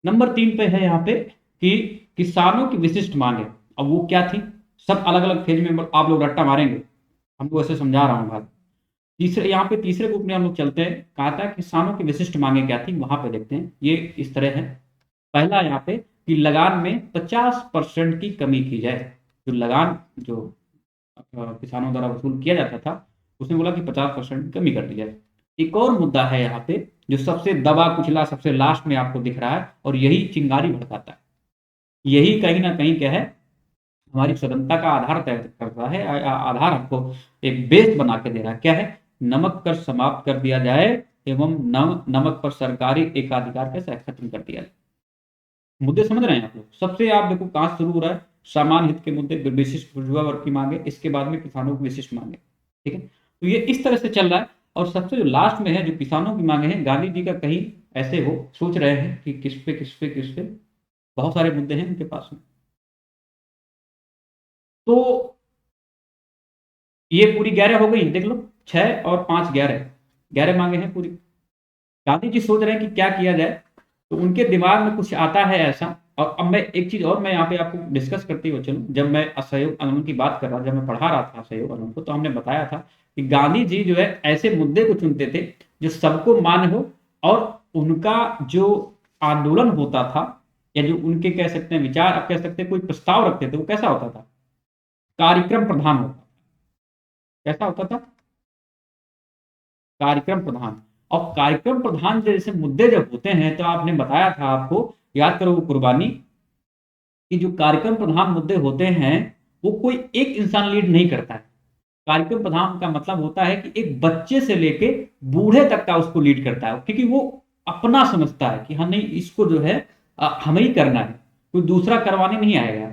Speaker 1: नंबर 3 पे है यहाँ पे कि किसानों की विशिष्ट मांगे। अब वो क्या थी, सब अलग अलग फेज में आप लोग रट्टा मारेंगे, हमको ऐसे समझा रहा हूँ बात। तीसरे यहाँ पे तीसरे ग्रुप में हम लोग चलते हैं, कहा था किसानों की विशिष्ट मांगे क्या थी, वहां पे देखते हैं। ये इस तरह है, पहला यहाँ पे कि लगान में 50% की कमी की जाए। जो लगान जो किसानों द्वारा वसूल किया जाता था, उसने बोला कि 50% कमी कर दी जाए। एक और मुद्दा है यहाँ पे जो सबसे दबा कुचला सबसे लास्ट में आपको दिख रहा है, और यही चिंगारी भड़काता है। यही कहीं ना कहीं क्या है, हमारी स्वतंत्रता का आधार तय करता है, आधार हमको एक बेस बना के दे रहा है। क्या है, नमक कर समाप्त कर दिया जाए एवं नमक पर सरकारी एकाधिकार कैसे खत्म कर दिया जाए। मुद्दे समझ रहे हैं आप लोग। सबसे आप देखो कहां से शुरू हो रहा है, सामान्य हित के मुद्दे, विशिष्ट बुर्जुआ वर्ग की मांगे, इसके बाद में किसानों की विशिष्ट मांगे। ठीक है, तो ये इस तरह से चल रहा है। और सबसे जो लास्ट में है जो किसानों की मांगे हैं, गांधी जी का कहीं ऐसे हो सोच रहे हैं कि किस पे बहुत सारे मुद्दे हैं उनके पास में। तो ये पूरी 11 हो गई, देख लो, 6 और 5 11, 11 मांगे हैं पूरी। गांधी जी सोच रहे हैं कि क्या किया जाए, तो उनके दिमाग में कुछ आता है ऐसा। और अब मैं एक चीज और मैं यहाँ पे आपको डिस्कस करते हुए चलूं, जब मैं असहयोग आंदोलन की बात कर रहा, जब मैं पढ़ा रहा था असहयोग आंदोलन को, तो हमने बताया था कि गांधी जी जो है ऐसे मुद्दे को चुनते थे जो सबको मान्य हो, और उनका जो आंदोलन होता था, या जो उनके कह सकते हैं विचार, आप कह सकते हैं कोई प्रस्ताव रखते थे, वो कैसा होता था, कार्यक्रम प्रधान होता था। कैसा होता था, कार्यक्रम प्रधान। और कार्यक्रम प्रधान जैसे मुद्दे जब होते हैं, तो आपने बताया था, आपको याद करो वो कुर्बानी, कि जो कार्यक्रम प्रधान मुद्दे होते हैं वो कोई एक इंसान लीड नहीं करता है। कार्यक्रम प्रधान का मतलब होता है कि एक बच्चे से लेके बूढ़े तक का उसको लीड करता है, क्योंकि वो अपना समझता है कि हाँ नहीं, इसको जो है हमें ही करना है, कोई दूसरा करवाने नहीं आएगा।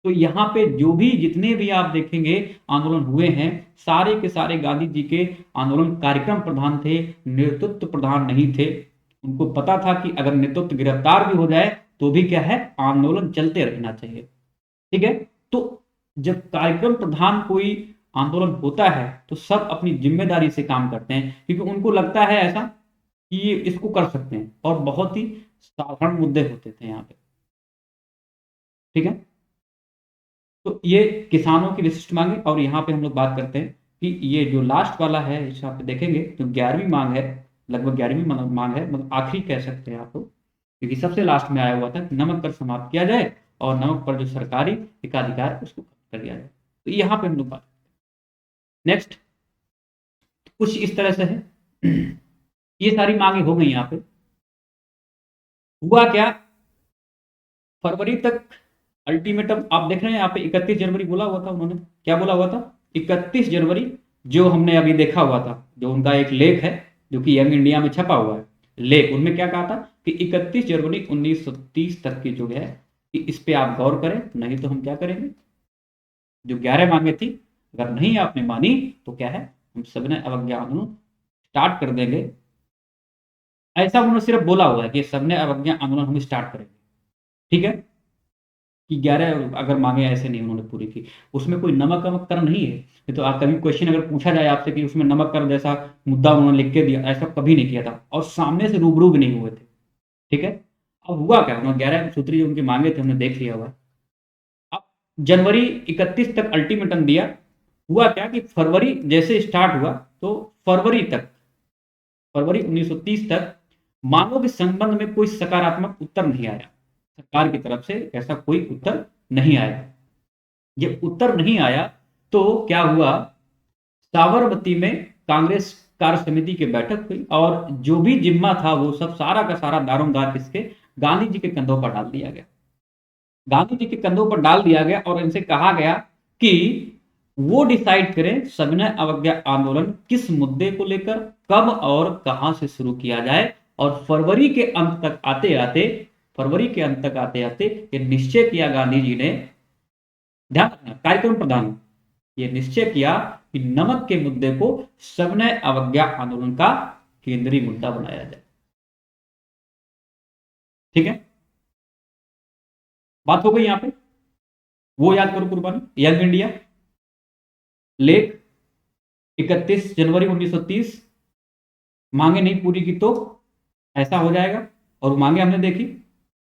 Speaker 1: तो यहाँ पे जो भी जितने भी आप देखेंगे आंदोलन हुए हैं, सारे के सारे गांधी जी के आंदोलन कार्यक्रम प्रधान थे, नेतृत्व प्रधान नहीं थे। उनको पता था कि अगर नेतृत्व गिरफ्तार भी हो जाए तो भी क्या है, आंदोलन चलते रहना चाहिए। ठीक है, तो जब कार्यक्रम प्रधान कोई आंदोलन होता है तो सब अपनी जिम्मेदारी से काम करते हैं, क्योंकि उनको लगता है ऐसा कि ये इसको कर सकते हैं, और बहुत ही साधारण मुद्दे होते थे यहाँ पे। ठीक है, तो ये किसानों की विशिष्ट मांगे। और यहाँ पे हम लोग बात करते हैं कि ये जो लास्ट वाला है, इस यहाँ पे देखेंगे तो 11वीं मांग है, लगभग 11वीं मांग है, मतलब आखिरी कह सकते हैं आप लोग, क्योंकि सबसे लास्ट में आया हुआ था कि नमक कर समाप्त किया जाए और नमक पर जो सरकारी एकाधिकार है उसको खत्म कर दिया जाए। तो यहाँ पे हम लोग बात, नेक्स्ट कुछ इस तरह से है। ये सारी मांगे हो गई यहाँ पे। हुआ क्या, फरवरी तक अल्टीमेटम आप देख रहे हैं यहाँ पे 31 जनवरी बोला हुआ था उन्होंने। क्या बोला हुआ था, 31 जनवरी, जो हमने अभी देखा हुआ था, जो उनका एक लेख है जो कि यंग इंडिया में छपा हुआ है लेख, उनमें क्या कहा था कि 31 जनवरी 1930 तक की जो है कि इस पे आप गौर करें, नहीं तो हम क्या करेंगे। जो 11 मांगे थी, अगर नहीं आपने मानी तो क्या है, हम सबने अवज्ञा आंदोलन स्टार्ट कर देंगे। ऐसा उन्होंने सिर्फ बोला हुआ है कि सबने अवज्ञा आंदोलन हम स्टार्ट करेंगे। ठीक है, कि 11 अगर मांगे ऐसे नहीं उन्होंने पूरी की। उसमें कोई नमक वमक कर नहीं है। ये तो आप कभी क्वेश्चन अगर पूछा जाए आपसे कि उसमें नमक कर जैसा मुद्दा उन्होंने लिख के दिया, ऐसा कभी नहीं किया था, और सामने से रूबरू भी नहीं हुए थे। ठीक है, अब हुआ क्या, उन्होंने 11 सूत्री जो उनकी मांगे थे हमने देख लिया हुआ। अब जनवरी 31 तक अल्टीमेटम दिया। हुआ क्या कि फरवरी जैसे स्टार्ट हुआ, तो फरवरी तक, फरवरी 1930 तक मांगों के संबंध में कोई सकारात्मक उत्तर नहीं आया। सरकार की तरफ से ऐसा कोई उत्तर नहीं आया। जब उत्तर नहीं आया तो क्या हुआ, साबरमती में कांग्रेस कार्य समिति की बैठक हुई, और जो भी जिम्मा था वो सब सारा का सारा दारोमदार किसके, गांधी जी के कंधों पर डाल दिया गया। गांधी जी के कंधों पर डाल दिया गया और इनसे कहा गया कि वो डिसाइड करें सविनय अवज्ञा आंदोलन किस मुद्दे को लेकर कब और कहां से शुरू किया जाए। और फरवरी के अंत तक आते आते, फरवरी के अंत तक आते आते ये निश्चय किया गांधी जी ने, ध्यान रखना कार्यक्रम प्रधान, ये निश्चय किया कि नमक के मुद्दे को सविनय अवज्ञा आंदोलन का केंद्रीय मुद्दा बनाया जाए। ठीक है, बात हो गई यहां पे। वो याद करो कुर्बानी, यंग इंडिया, लेख 31 जनवरी 1930, मांगे नहीं पूरी की तो ऐसा हो जाएगा। और मांगे हमने देखी,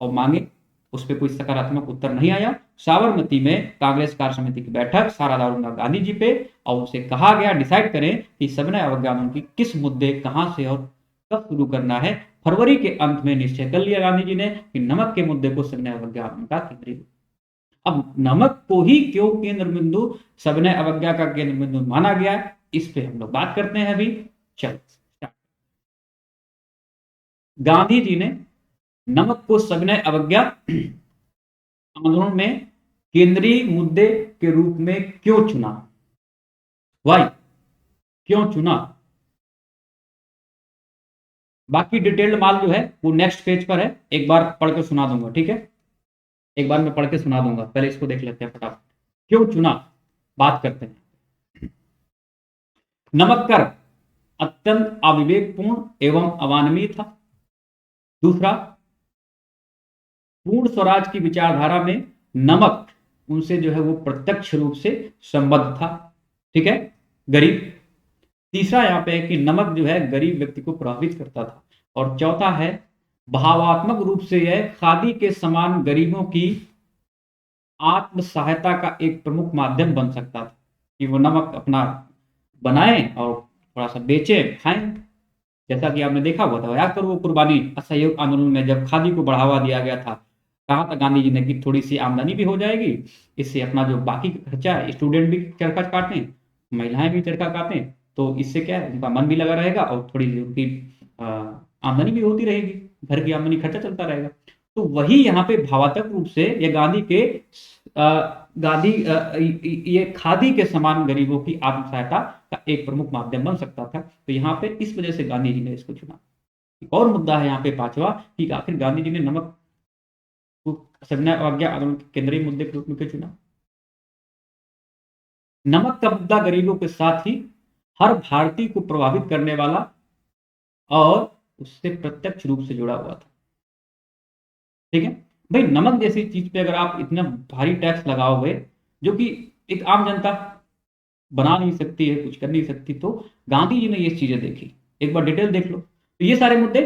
Speaker 1: और मांगे उस पर कोई सकारात्मक उत्तर नहीं आया। साबरमती में कांग्रेस कार्य समिति की बैठक, सारा दारोगा गांधी जी पे, और उसे कहा गया डिसाइड करें कि सविनय अवज्ञा आंदोलन की किस मुद्दे कहां से और कब शुरू करना है। फरवरी के अंत में निश्चय कर लिया गांधी जी ने कि नमक के मुद्दे को सविनय अवज्ञा आंदोलन का केंद्रीय। अब नमक को ही क्यों केंद्र बिंदु, सविनय अवज्ञा का केंद्र बिंदु माना गया, इस पे हम लोग बात करते हैं अभी। चलो, गांधी जी ने नमक को सविनय अवज्ञा आंदोलन में केंद्रीय मुद्दे के रूप में क्यों चुना? वाई, क्यों चुना? बाकी डिटेल्ड माल जो है वो नेक्स्ट पेज पर है, एक बार पढ़ के सुना दूंगा, ठीक है? एक बार मैं पढ़ के सुना दूंगा, पहले इसको देख लेते हैं फटाफट। क्यों चुना, बात करते हैं। नमक कर अत्यंत अविवेकपूर्ण एवं अमानवीय था। दूसरा, पूर्ण स्वराज की विचारधारा में नमक उनसे जो है वो प्रत्यक्ष रूप से संबद्ध था। ठीक है, गरीब। तीसरा यहाँ पे है कि नमक जो है गरीब व्यक्ति को प्रभावित करता था। और चौथा है, भावात्मक रूप से यह खादी के समान गरीबों की आत्म सहायता का एक प्रमुख माध्यम बन सकता था कि वो नमक अपना बनाए और थोड़ा सा बेचे, खाएं। जैसा कि आपने देखा हुआ था, याद करो वो कुर्बानी असहयोग आंदोलन में जब खादी को बढ़ावा दिया गया था, कहा था गांधी जी ने कि थोड़ी सी आमदनी भी हो जाएगी, इससे अपना जो बाकी खर्चा है, स्टूडेंट भी चरखा काटें, महिलाएं भी चरखा काटें, तो इससे क्या है, उनका मन भी लगा रहेगा और थोड़ी उनकी आमदनी भी होती रहेगी, घर की आमदनी खर्चा चलता रहेगा। तो वही यहाँ पे भावात्मक रूप से ये गांधी के गांधी ये खादी के समान गरीबों की आत्म सहायता का एक प्रमुख माध्यम बन सकता था। तो यहाँ पे इस वजह से गांधी जी ने इसको चुना। एक और मुद्दा है यहाँ पे पांचवा, कि आखिर गांधी जी ने नमक को सविनय अवज्ञा आंदोलन के केंद्रीय मुद्दे के रूप में क्यों चुना? नमक का मुद्दा गरीबों के साथ ही हर भारतीय को प्रभावित करने वाला और उससे प्रत्यक्ष रूप से जुड़ा हुआ था। ठीक है भाई, नमक जैसी चीज पे अगर आप इतना भारी टैक्स लगाओगे, जो कि एक आम जनता बना नहीं सकती है, कुछ कर नहीं सकती, तो गांधी जी ने ये चीजें देखी। एक बार डिटेल देख लो, तो ये सारे मुद्दे,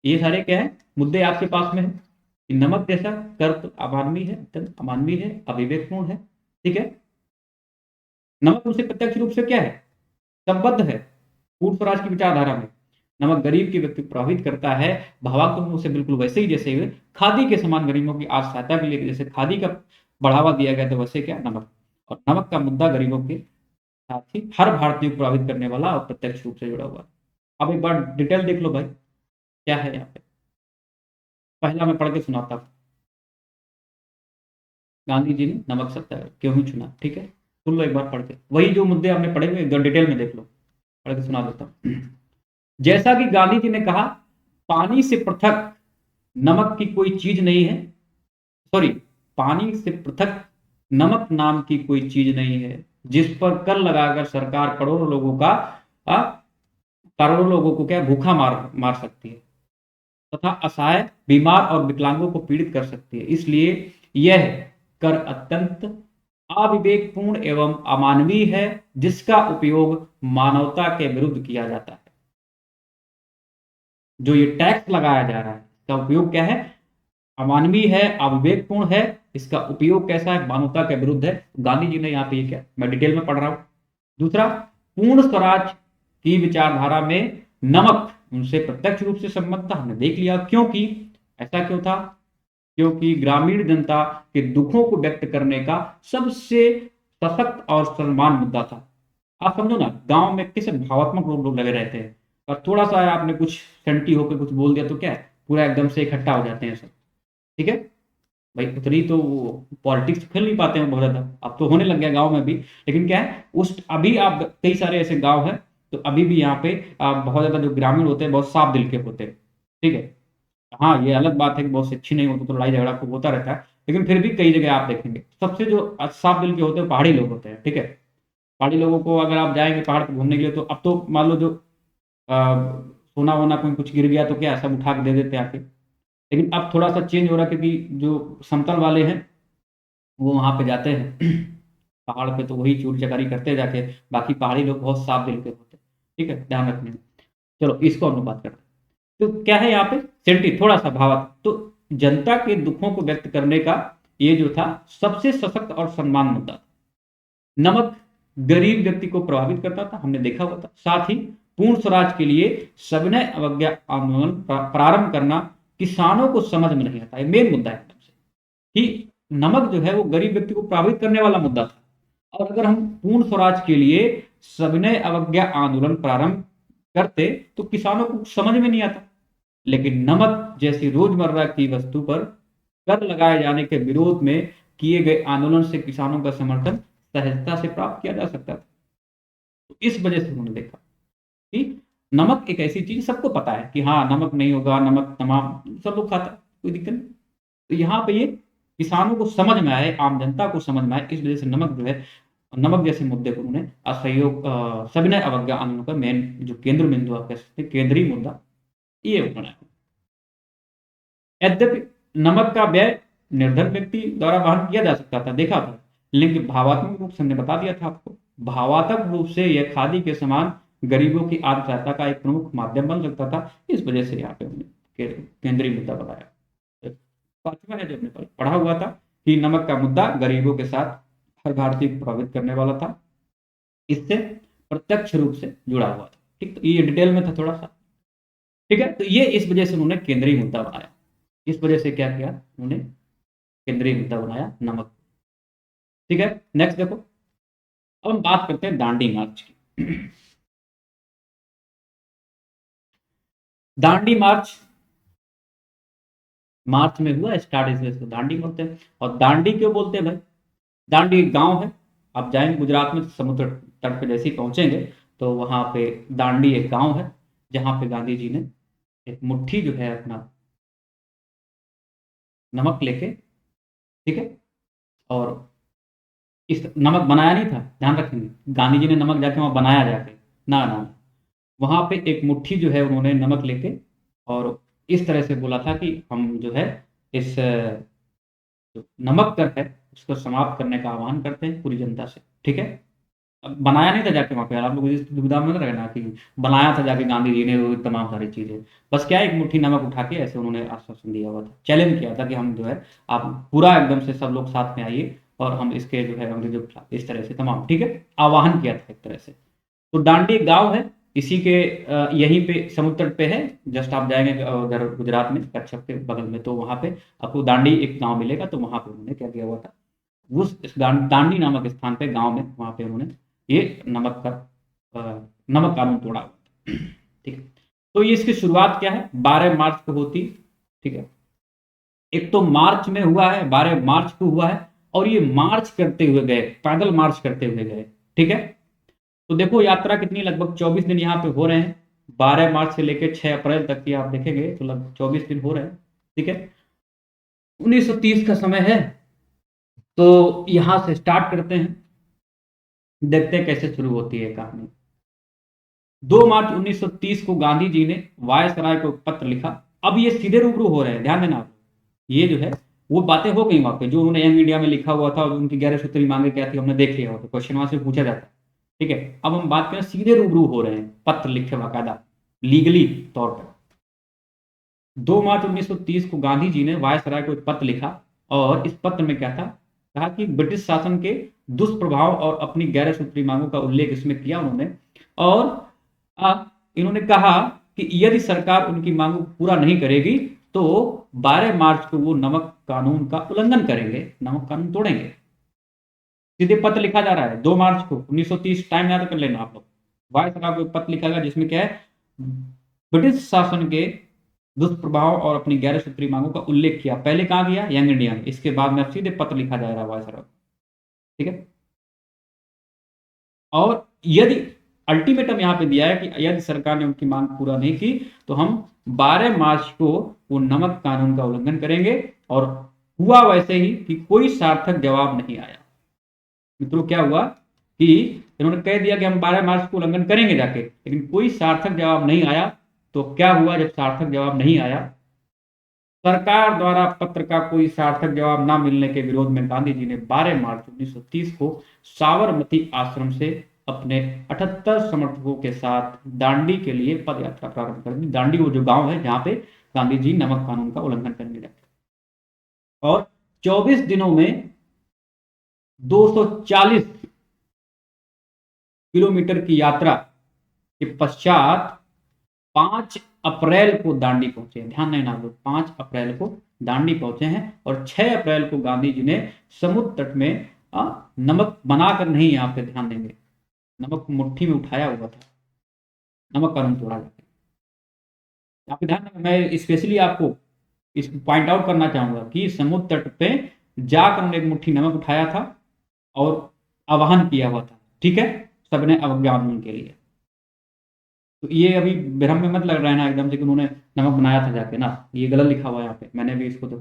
Speaker 1: ये सारे क्या है मुद्दे आपके पास में है कि नमक जैसा कर तो अमानवीय है, अत्यंत अमानवीय है, अविवेकपूर्ण है। ठीक है, नमक उनसे प्रत्यक्ष रूप से क्या है, संबद्ध है पूर्ण स्वराज की विचारधारा में। नमक गरीब के व्यक्ति को प्रभावित करता है, भावात्मक रूप से बिल्कुल वैसे ही जैसे हुए खादी के समान गरीबों की आज सहायता के लिए जैसे खादी का बढ़ावा दिया गया था, वैसे क्या नमक, और नमक का मुद्दा गरीबों के साथ ही हर भारतीय को प्रभावित करने वाला और प्रत्यक्ष रूप से जुड़ा हुआ। अब एक बार डिटेल देख लो भाई, क्या है यहाँ पे। पहला मैं पढ़ के सुनाता हूँ, गांधी जी ने नमक सत्याग्रह क्यों ही चुना। ठीक है, सुन लो एक बार पढ़ के, वही जो मुद्दे आपने पढ़े हुए एकदम डिटेल में देख लो, पढ़ के सुना देता हूँ। जैसा कि गांधी जी ने कहा, पानी से पृथक नमक की कोई चीज नहीं है, सॉरी, पानी से पृथक नमक नाम की कोई चीज नहीं है जिस पर कर लगाकर सरकार करोड़ों लोगों को क्या भूखा मार मार सकती है तथा असहाय, बीमार और विकलांगों को पीड़ित कर सकती है। इसलिए यह कर अत्यंत अविवेकपूर्ण एवं अमानवीय है, जिसका उपयोग मानवता के विरुद्ध किया जाता है। जो ये टैक्स लगाया जा रहा है, इसका उपयोग क्या है, अमानवीय है, अविवेकपूर्ण है, इसका उपयोग कैसा है, मानवता के विरुद्ध है। गांधी जी ने यहाँ पे ये क्या, मैं डिटेल में पढ़ रहा हूं। दूसरा, पूर्ण स्वराज की विचारधारा में नमक उनसे प्रत्यक्ष रूप से संबद्ध था, हमने देख लिया। क्योंकि ऐसा क्यों था, क्योंकि ग्रामीण जनता के दुखों को व्यक्त करने का सबसे सशक्त और सम्मान मुद्दा था। आप समझो ना, गांव में किस भावात्मक लोग लगे रहते हैं, और थोड़ा सा आपने कुछ सेंटी होकर कुछ बोल दिया तो क्या है, पूरा एकदम से इकट्ठा हो जाते हैं सब। ठीक है भाई, उतनी तो पॉलिटिक्स खेल नहीं पाते हैं बहुत ज्यादा, अब तो होने लग गया गांव में भी, लेकिन क्या है उस अभी आप कई सारे ऐसे गांव हैं, तो अभी भी यहाँ पे बहुत ज्यादा जो ग्रामीण होते हैं बहुत साफ दिल के होते हैं। ठीक है, हाँ ये अलग बात है कि बहुत से अच्छी नहीं होती, तो लड़ाई झगड़ा खूब होता रहता है, लेकिन फिर भी कई जगह आप देखेंगे सबसे जो साफ दिल के होते हैं पहाड़ी लोग होते हैं। ठीक है, पहाड़ी लोगों को अगर आप जाएंगे पहाड़ पर घूमने के लिए, तो अब तो मान लो जो सोना वोना कोई कुछ गिर गया तो क्या सब उठा के दे देते आके, लेकिन अब थोड़ा सा चेंज हो रहा है, क्योंकि जो समतल वाले हैं वो वहां पे जाते हैं पहाड़ पे, तो वही चोरी चकारी करते हैं जाके। बाकी पहाड़ी लोग बहुत साफ दिल के होते हैं, ठीक है, ध्यान रखने में। चलो इसको हम लोग बात करते हैं। तो क्या है यहाँ पे सेंटी थोड़ा सा भावात्मक, तो जनता के दुखों को व्यक्त करने का ये जो था सबसे सशक्त और सम्मान मुद्दा था। नमक गरीब व्यक्ति को प्रभावित करता था, हमने देखा हुआ था। साथ ही पूर्ण स्वराज के लिए सविनय अवज्ञा आंदोलन प्रारंभ करना किसानों को समझ में नहीं आता, मेन मुद्दा है एकदम से, कि नमक जो है वो गरीब व्यक्ति को प्रभावित करने वाला मुद्दा था। और अगर हम पूर्ण स्वराज के लिए सविनय अवज्ञा आंदोलन प्रारंभ करते तो किसानों को समझ में नहीं आता। लेकिन नमक जैसी रोजमर्रा की वस्तु पर कर लगाए जाने के विरोध में किए गए आंदोलन से किसानों का समर्थन सहजता से प्राप्त किया जा सकता था। तो इस वजह से उन्होंने देखा कि नमक एक ऐसी चीज, सबको पता है कि हाँ नमक नहीं होगा, नमक तमाम सब लोग खाता है, कोई दिक्कत नहीं। तो यहाँ पे ये किसानों को समझ में आए, आम जनता को समझ में आए, इस वजह से नमक जो है, नमक जैसे मुद्दे को उन्होंने असहयोग सविनय अवज्ञा आंदोलन का मेन जो केंद्र बिंदु आप कह सकते हैं, केंद्रीय मुद्दा ये बनाया। यद्यपि नमक का व्यय निर्धन व्यक्ति द्वारा वहन किया जा सकता था, देखा था, लेकिन भावात्मक रूप से हमने बता दिया था आपको, भावात्मक रूप से यह खादी के समान गरीबों की आत्म सहायता का एक प्रमुख माध्यम बन सकता था। इस वजह से यहाँ पे हमने केंद्रीय मुद्दा बताया। पांचवा है जो हमने पढ़ा हुआ था कि नमक का मुद्दा गरीबों के साथ हर भारतीय को प्रभावित करने वाला था, इससे प्रत्यक्ष रूप से जुड़ा हुआ था। ठीक, तो ये डिटेल में था थोड़ा सा, ठीक है। तो ये इस वजह से उन्होंने केंद्रीय मुद्दा बनाया, इस वजह से क्या किया उन्होंने, केंद्रीय मुद्दा बनाया नमक। ठीक है, नेक्स्ट देखो, अब हम बात करते हैं दांडी मार्च की। दांडी मार्च मार्च में हुआ स्टार्ट, इसलिए इसको दांडी बोलते हैं। और दांडी क्यों बोलते हैं भाई, दांडी एक गांव है। आप जाएंगे गुजरात में, समुद्र तट पे जैसे ही पहुंचेंगे तो वहां पे दांडी एक गांव है, जहां पे गांधी जी ने एक मुट्ठी जो है अपना नमक लेके, ठीक है, और इस नमक बनाया नहीं था, ध्यान रखेंगे, गांधी जी ने नमक जाके वहां बनाया जाके, ना ना, वहां पे एक मुट्ठी जो है उन्होंने नमक लेके और इस तरह से बोला था कि हम जो है इस जो नमक कर है उसको समाप्त करने का आह्वान करते हैं पूरी जनता से। ठीक है, अब बनाया नहीं था जाके वहां पे, आप लोग इस दुविधा में न रहना कि बनाया था जाके गांधी जी ने वो तमाम सारी चीजें, बस क्या एक मुट्ठी नमक उठा के ऐसे उन्होंने आश्वासन दिया हुआ था, चैलेंज किया था कि हम जो है आप पूरा एकदम से सब लोग साथ में आइए और हम इसके जो है अंग्रेजों के खिलाफ, इस तरह से तमाम, ठीक है, आह्वान किया था एक तरह से। तो दांडी एक गाँव है, इसी के यहीं पे समुद्र तट पे है, जस्ट आप जाएंगे उधर गुजरात में कच्छप के बगल में, तो वहां पे आपको दांडी एक गांव मिलेगा, तो वहां पे उन्होंने क्या किया हुआ था, उस इस दांडी नामक स्थान पे, गांव में, वहां पे उन्होंने ये नमक का नमक कानून तोड़ा हुआ था। ठीक है, तो ये इसकी शुरुआत क्या है, 12 मार्च को होती। ठीक है, एक तो मार्च में हुआ है, 12 मार्च को हुआ है, और ये मार्च करते हुए गए, पैदल मार्च करते हुए गए। ठीक है, तो देखो यात्रा कितनी, लगभग 24 दिन यहाँ पे हो रहे हैं, 12 मार्च से लेकर 6 अप्रैल तक की आप देखेंगे तो लगभग 24 दिन हो रहे हैं। ठीक है, 1930 का समय है, तो यहां से स्टार्ट करते हैं, देखते हैं कैसे शुरू होती है कहानी। 2 मार्च 1930 को गांधी जी ने वायसराय को पत्र लिखा। अब ये सीधे रूबरू हो रहे हैं, ध्यान देना आप, ये जो है वो बातें हो गई वहां पे, जो उन्होंने यंग इंडिया में लिखा हुआ था, उनकी 11 सूत्री मांगे क्या थी हमने देख लिया हुआ, क्वेश्चन वहां से पूछा जाता है। ठीक है, अब हम बात करें सीधे रूबरू हो रहे हैं, पत्र लिखे बाकायदा लीगली तौर पर। 2 मार्च 1930 को गांधी जी ने वायसराय को एक पत्र लिखा, और इस पत्र में क्या था, कहा कि ब्रिटिश शासन के दुष्प्रभाव और अपनी गैर सूत्री मांगों का उल्लेख इसमें किया उन्होंने, और इन्होंने कहा कि यदि सरकार उनकी मांगों को पूरा नहीं करेगी तो 12 मार्च को वो नमक कानून का उल्लंघन करेंगे, नमक कानून तोड़ेंगे। सीधे पत्र लिखा जा रहा है 2 मार्च को 1930, टाइम याद कर लेना आप लोग, वायसराय को एक पत्र लिखा गया जिसमें क्या है, ब्रिटिश शासन के दुष्प्रभाव और अपनी गैर सूत्री मांगों का उल्लेख किया। पहले कहां किया, यंग इंडिया में, इसके बाद में अब सीधे पत्र लिखा जा रहा है वायसराय। ठीक है, और यदि अल्टीमेटम यहां पे दिया है कि यदि सरकार ने उनकी मांग पूरा नहीं की तो हम 12 मार्च को वो नमक कानून का उल्लंघन करेंगे। और हुआ वैसे ही कि कोई सार्थक जवाब नहीं आया। मित्रों क्या हुआ, कि इन्होंने कह दिया कि हम 12 मार्च को उल्लंघन करेंगे जाके, लेकिन कोई सार्थक जवाब नहीं आया। तो क्या हुआ, जब सार्थक जवाब नहीं आया, सरकार द्वारा पत्र का कोई सार्थक जवाब न मिलने के विरोध में गांधी जी ने 12 मार्च 1930 को साबरमती आश्रम से अपने 78 समर्थकों के साथ दांडी के लिए पद यात्रा प्रारंभ कर दी। दांडी वो जो गांव है जहां पे गांधी जी नमक कानून का उल्लंघन करने गए, और 24 दिनों में 240 किलोमीटर की यात्रा के पश्चात 5 अप्रैल को दांडी पहुंचे। ध्यान देना आप लोग, 5 अप्रैल को दांडी पहुंचे हैं, और 6 अप्रैल को गांधी जी ने समुद्र तट में नमक बनाकर नहीं, यहाँ पे ध्यान देंगे, नमक मुट्ठी में उठाया हुआ था, नमक कानून तोड़ा जाता है। यहाँ पे ध्यान, मैं स्पेशली आपको इस पॉइंट आउट करना चाहूंगा कि समुद्र तट पे जाकर उन्होंने एक मुट्ठी नमक उठाया था और आह्वान किया हुआ था, ठीक है, सबने अवज्ञा आंदोलन के लिए। तो ये अभी भ्रम में मत लग रहा है ना एकदम से कि उन्होंने नमक बनाया था जाके ना, ये गलत लिखा हुआ है यहाँ पे, मैंने भी इसको तो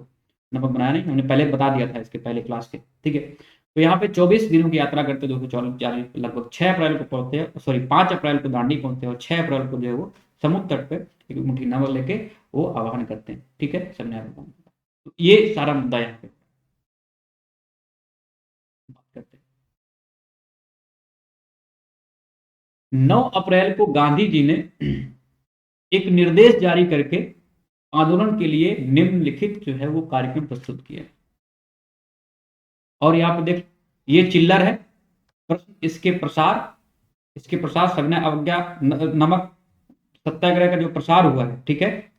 Speaker 1: नमक बनाया नहीं, हमने पहले बता दिया था इसके पहले क्लास के, ठीक है। तो यहाँ पे 24 दिनों की यात्रा करते 240 लगभग 6 अप्रैल को पहुंचते, सॉरी 5 अप्रैल को दांडी पहुंचते, और 6 अप्रैल को जो है वो समुद्र तट पे एक मुट्ठी नमक लेके वो आह्वान करते हैं, ठीक है, सबने आह्वान। तो ये सारा मुद्दा यहाँ पे बात करते हैं। 9 अप्रैल को गांधी जी ने एक निर्देश जारी करके आंदोलन के लिए निम्नलिखित जो है वो कार्यक्रम प्रस्तुत किया। और यहाँ पे देख, ये चिल्लर है प्रश्न, इसके प्रसार सबने अवज्ञा, नमक सत्याग्रह का जो प्रसार हुआ है, ठीक है,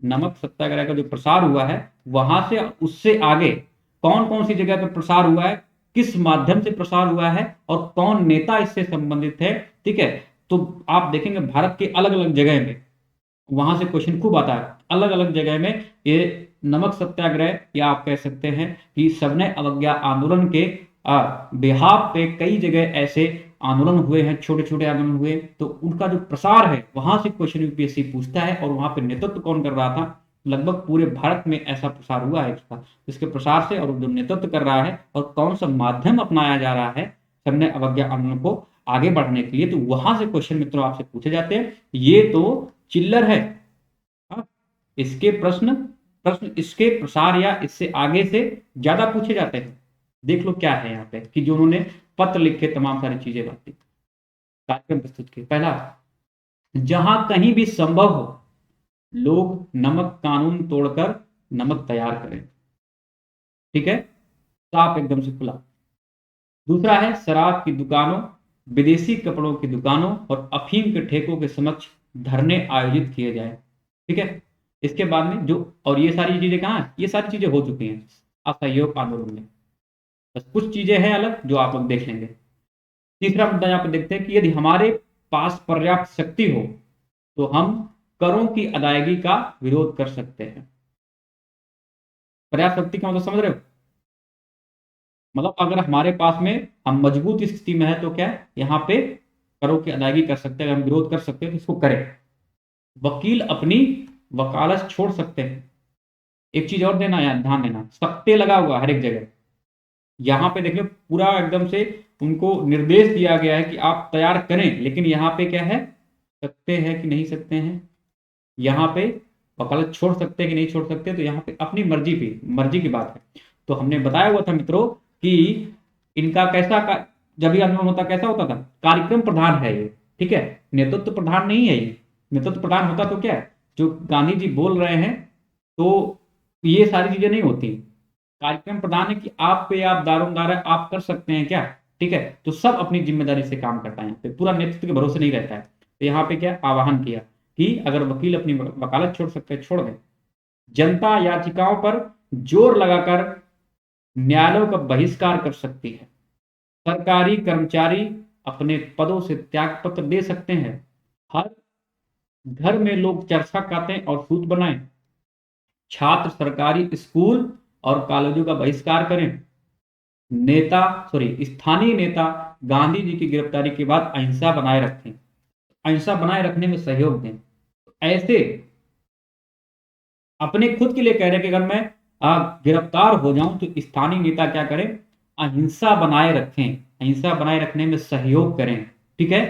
Speaker 1: नमक सत्याग्रह का जो प्रसार हुआ है, वहां से उससे आगे कौन कौन सी जगह पर प्रसार हुआ है, किस माध्यम से प्रसार हुआ है, और कौन नेता इससे संबंधित है, ठीक है। तो आप देखेंगे भारत के अलग अलग जगह में वहां से क्वेश्चन खूब आता है, अलग अलग जगह में ये नमक सत्याग्रह, या आप कह सकते हैं कि सबने अवज्ञा आंदोलन के बिहाफ पे कई जगह ऐसे आंदोलन हुए हैं, छोटे छोटे आंदोलन हुए। तो उनका जो प्रसार है वहां से क्वेश्चन यूपीएससी पूछता है, और वहां पे नेतृत्व कौन कर रहा था, लगभग पूरे भारत में ऐसा प्रसार हुआ है इसका, इसके प्रसार से, और जो नेतृत्व कर रहा है और कौन सा माध्यम अपनाया जा रहा है सबने अवज्ञा आंदोलन को आगे बढ़ने के लिए, तो वहां से क्वेश्चन मित्रों आपसे पूछे जाते हैं। ये तो चिल्लर है, हाँ? इसके प्रश्न प्रश्न इसके प्रसार या इससे आगे से ज्यादा पूछे जाते हैं। देख लो क्या है यहाँ पे कि जो उन्होंने पत्र लिख के तमाम सारी चीजें बातें कार्यक्रम प्रस्तुत किए। पहला, जहां कहीं भी संभव हो लोग नमक कानून तोड़कर नमक तैयार करें, ठीक है, साफ एकदम से खुला। दूसरा है, शराब की दुकानों, विदेशी कपड़ों की दुकानों और अफीम के ठेकों के समक्ष धरने आयोजित किए जाए, ठीक है। इसके बाद में जो, और ये सारी चीजें कहाँ है, ये सारी चीजें हो चुकी हैं असहयोग आंदोलन में, बस कुछ चीजें हैं अलग जो आप लोग देख लेंगे। तीसरा मुद्दा यहाँ पे देखते हैं कि यदि हमारे पास पर्याप्त शक्ति हो तो हम करों की अदायगी का विरोध कर सकते हैं। पर्याप्त शक्ति का मतलब समझ रहे हो, मतलब अगर हमारे पास में हम मजबूत स्थिति में है तो क्या यहाँ पे करों की अदायगी कर सकते हैं, हम विरोध कर सकते हैं, तो इसको करें। वकील अपनी वकालत छोड़ सकते हैं। एक चीज और देना यार, ध्यान देना, सख्ते लगा हुआ हर एक जगह, यहाँ पे देख लो पूरा एकदम से उनको निर्देश दिया गया है कि आप तैयार करें, लेकिन यहाँ पे क्या है, सकते हैं कि नहीं सकते हैं, यहाँ पे वकालत छोड़ सकते हैं कि नहीं छोड़ सकते, तो यहाँ पे अपनी मर्जी की बात है। तो हमने बताया हुआ था मित्रों कि इनका कैसा जब भी आंदोलन होता कैसा होता था, कार्यक्रम प्रधान है ये, ठीक है, नेतृत्व प्रधान नहीं है ये। नेतृत्व प्रधान होता तो क्या है, जो गांधी जी बोल रहे हैं तो ये सारी चीजें नहीं होती। कार्यक्रम प्रधान है कि आप पे आप दारोमदार है, आप कर सकते हैं क्या, ठीक है। तो सब अपनी जिम्मेदारी से काम करता है, यहाँ पे पूरा नेतृत्व के भरोसे नहीं रहता है। तो यहाँ पे क्या आह्वान किया कि अगर वकील अपनी वकालत छोड़ सकते हैं छोड़ दें। जनता याचिकाओं पर जोर लगाकर न्यायालयों का बहिष्कार कर सकती है। सरकारी कर्मचारी अपने पदों से त्याग पत्र दे सकते हैं। हर घर में लोग चरखा काटें और सूत बनाएं। छात्र सरकारी स्कूल और कॉलेजों का बहिष्कार करें। स्थानीय नेता गांधी जी की गिरफ्तारी के बाद अहिंसा बनाए रखें, अहिंसा बनाए रखने में सहयोग दें। ऐसे अपने खुद के लिए कह रहे हैं कि अगर मैं गिरफ्तार हो जाऊं तो स्थानीय नेता क्या करें, अहिंसा बनाए रखें, अहिंसा बनाए रखने में सहयोग करें, ठीक है।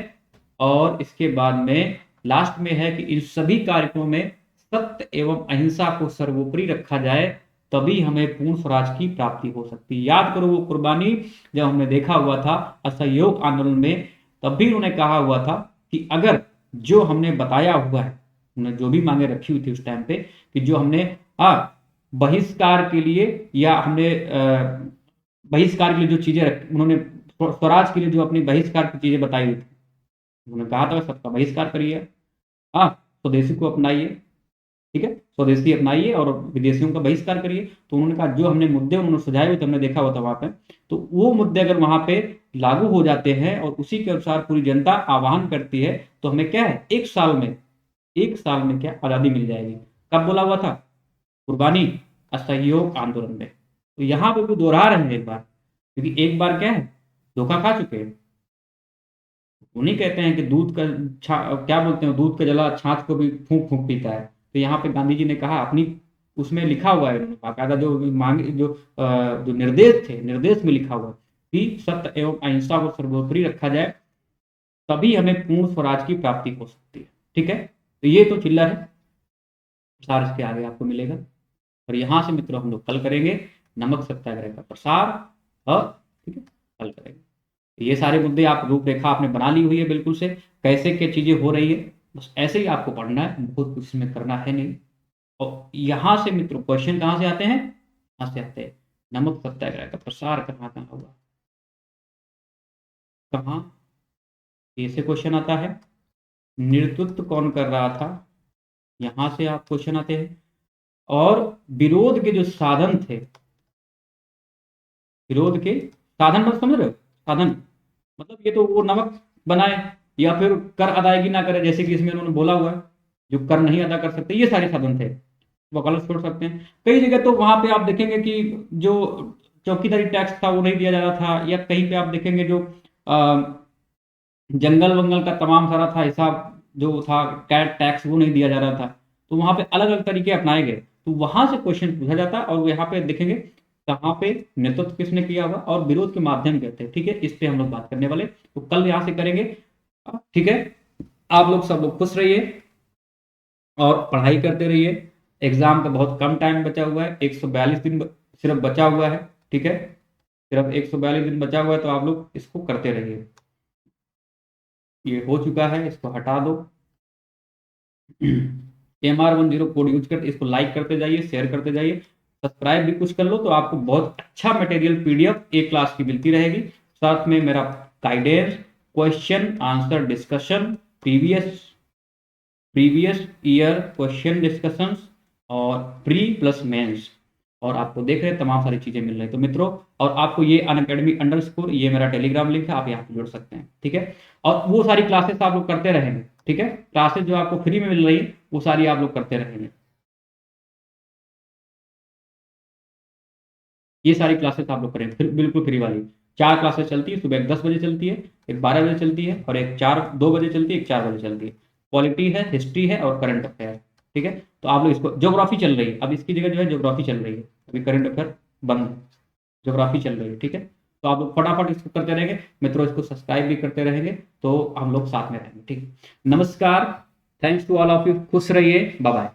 Speaker 1: और इसके बाद में लास्ट में है कि इन सभी कार्यक्रमों में सत्य एवं अहिंसा को सर्वोपरि रखा जाए, तभी हमें पूर्ण स्वराज की प्राप्ति हो सकती है। याद करो वो कुर्बानी जब हमने देखा हुआ था असहयोग आंदोलन में, तब भी उन्होंने कहा हुआ था कि अगर जो हमने बताया हुआ है, उन्होंने जो भी मांगे रखी हुई थी उस टाइम पे, कि जो हमने बहिष्कार के लिए या हमने बहिष्कार के लिए जो चीजें उन्होंने स्वराज के लिए जो अपनी बहिष्कार की चीजें बताई हुई थी, उन्होंने कहा था सबका बहिष्कार करिए, हाँ, स्वदेशी को अपनाइए, ठीक है, स्वदेशी अपनाइए और विदेशियों का बहिष्कार करिए। तो उन्होंने कहा जो हमने मुद्दे उन्होंने सुझाए हुए थे, हमने देखा हुआ था वहां पे, तो वो मुद्दे अगर वहां पे लागू हो जाते हैं और उसी के अनुसार पूरी जनता आह्वान करती है, तो हमें क्या है, एक साल में क्या आजादी मिल जाएगी। कब बोला हुआ था? कुर्बानी असहयोग आंदोलन में। तो यहां पे भी दोहरा रहे हैं एक बार, क्योंकि एक बार क्या है, धोखा खा चुके हैं। उन्हीं कहते हैं कि दूध का क्या बोलते हैं, दूध का जला छाछ को भी फूंक फूंक पीता है। तो यहाँ पे गांधी जी ने कहा अपनी, उसमें लिखा हुआ है बाकायदा, जो मांगे जो निर्देश थे, निर्देश में लिखा हुआ है कि सत्य एवं अहिंसा को सर्वोपरि रखा जाए, तभी हमें पूर्ण स्वराज की प्राप्ति हो सकती है, ठीक है। तो ये तो चिल्लर है, प्रसार इसके आगे आपको मिलेगा। और यहाँ से मित्रों हम लोग कल करेंगे नमक सत्याग्रह का प्रसार, और ठीक है, कल करेंगे। ये सारे मुद्दे आप रूपरेखा आपने बना ली हुई है बिल्कुल से, कैसे क्या चीजें हो रही है, बस ऐसे ही आपको पढ़ना है, बहुत कुछ इसमें करना है नहीं। और यहां से मित्रों क्वेश्चन कहाँ से आते हैं, कहाँ से आते हैं, नमक सत्याग्रह का प्रसार कहाँ कहाँ हुआ, कहाँ, ऐसे क्वेश्चन आता है। नेतृत्व कौन कर रहा था, यहां से आप क्वेश्चन आते हैं। और विरोध के जो साधन थे, विरोध के साधन मतलब समझ रहे हो, साधन मतलब ये तो वो नमक बनाए या फिर कर अदायगी ना करे, जैसे कि इसमें उन्होंने बोला हुआ है जो कर नहीं अदा कर सकते, ये सारे साधन थे, वकालत छोड़ सकते हैं। कई जगह तो वहां पे आप देखेंगे कि जो चौकीदारी टैक्स था वो नहीं दिया जा रहा था, या कहीं पे आप देखेंगे जो जंगल वंगल का तमाम सारा था हिसाब जो था, कैट टैक्स, वो नहीं दिया जा रहा था। तो वहां पे अलग अलग तरीके अपनाए गए, तो वहां से क्वेश्चन पूछा जाता है। और यहाँ पे देखेंगे कहाँ पे नेतृत्व किसने किया हुआ और विरोध के माध्यम कहते हैं, ठीक है, इस पे हम लोग बात करने वाले, तो कल यहाँ से करेंगे, ठीक है। आप लोग सब लोग खुश रहिए और पढ़ाई करते रहिए। एग्जाम का बहुत कम टाइम बचा हुआ है, 142 दिन सिर्फ बचा हुआ है, ठीक है, सिर्फ 142 दिन बचा हुआ है, तो आप लोग इसको करते रहिए। ये हो चुका है, इसको हटा दो। MR10 कोड यूज करते, इसको लाइक करते जाइए, शेयर करते जाइए, सब्सक्राइब भी कुछ कर लो, तो आपको बहुत अच्छा मटेरियल PDF एक क्लास की मिलती रहेगी। साथ में मेरा guidance, question answer discussion, previous previous year question discussions, और प्री प्लस मेंस, और आपको देख रहे हैं तमाम सारी चीजें मिल रही है। तो मित्रों, और आपको ये अनअकैडमी_, ये मेरा टेलीग्राम लिंक है, आप यहाँ पे जुड़ सकते हैं, ठीक है। और वो सारी क्लासेस आप लोग करते रहेंगे, ठीक है, क्लासेस जो आपको फ्री में मिल रही है वो सारी आप लोग करते रहेंगे। ये सारी क्लासेस आप लोग करें, फिर बिल्कुल फ्री वाली 4 क्लासेस चलती है, सुबह एक 10 बजे चलती है, एक 12 बजे चलती है, और एक 2 बजे चलती है, एक 4 बजे चलती है। पॉलिटी है, हिस्ट्री है और करंट अफेयर, ठीक है। तो आप लोग इसको, ज्योग्राफी चल रही है अब, इसकी जगह जो है ज्योग्राफी चल रही है, अभी करंट अफेयर बंद है, ज्योग्राफी चल रही है, ठीक है। तो आप लोग फटाफट इसको करते रहेंगे मित्रों, इसको सब्सक्राइब भी करते रहेंगे, तो हम लोग साथ में रहेंगे, ठीक। नमस्कार, thanks to all of you, खुश रहिए, बाय बाय।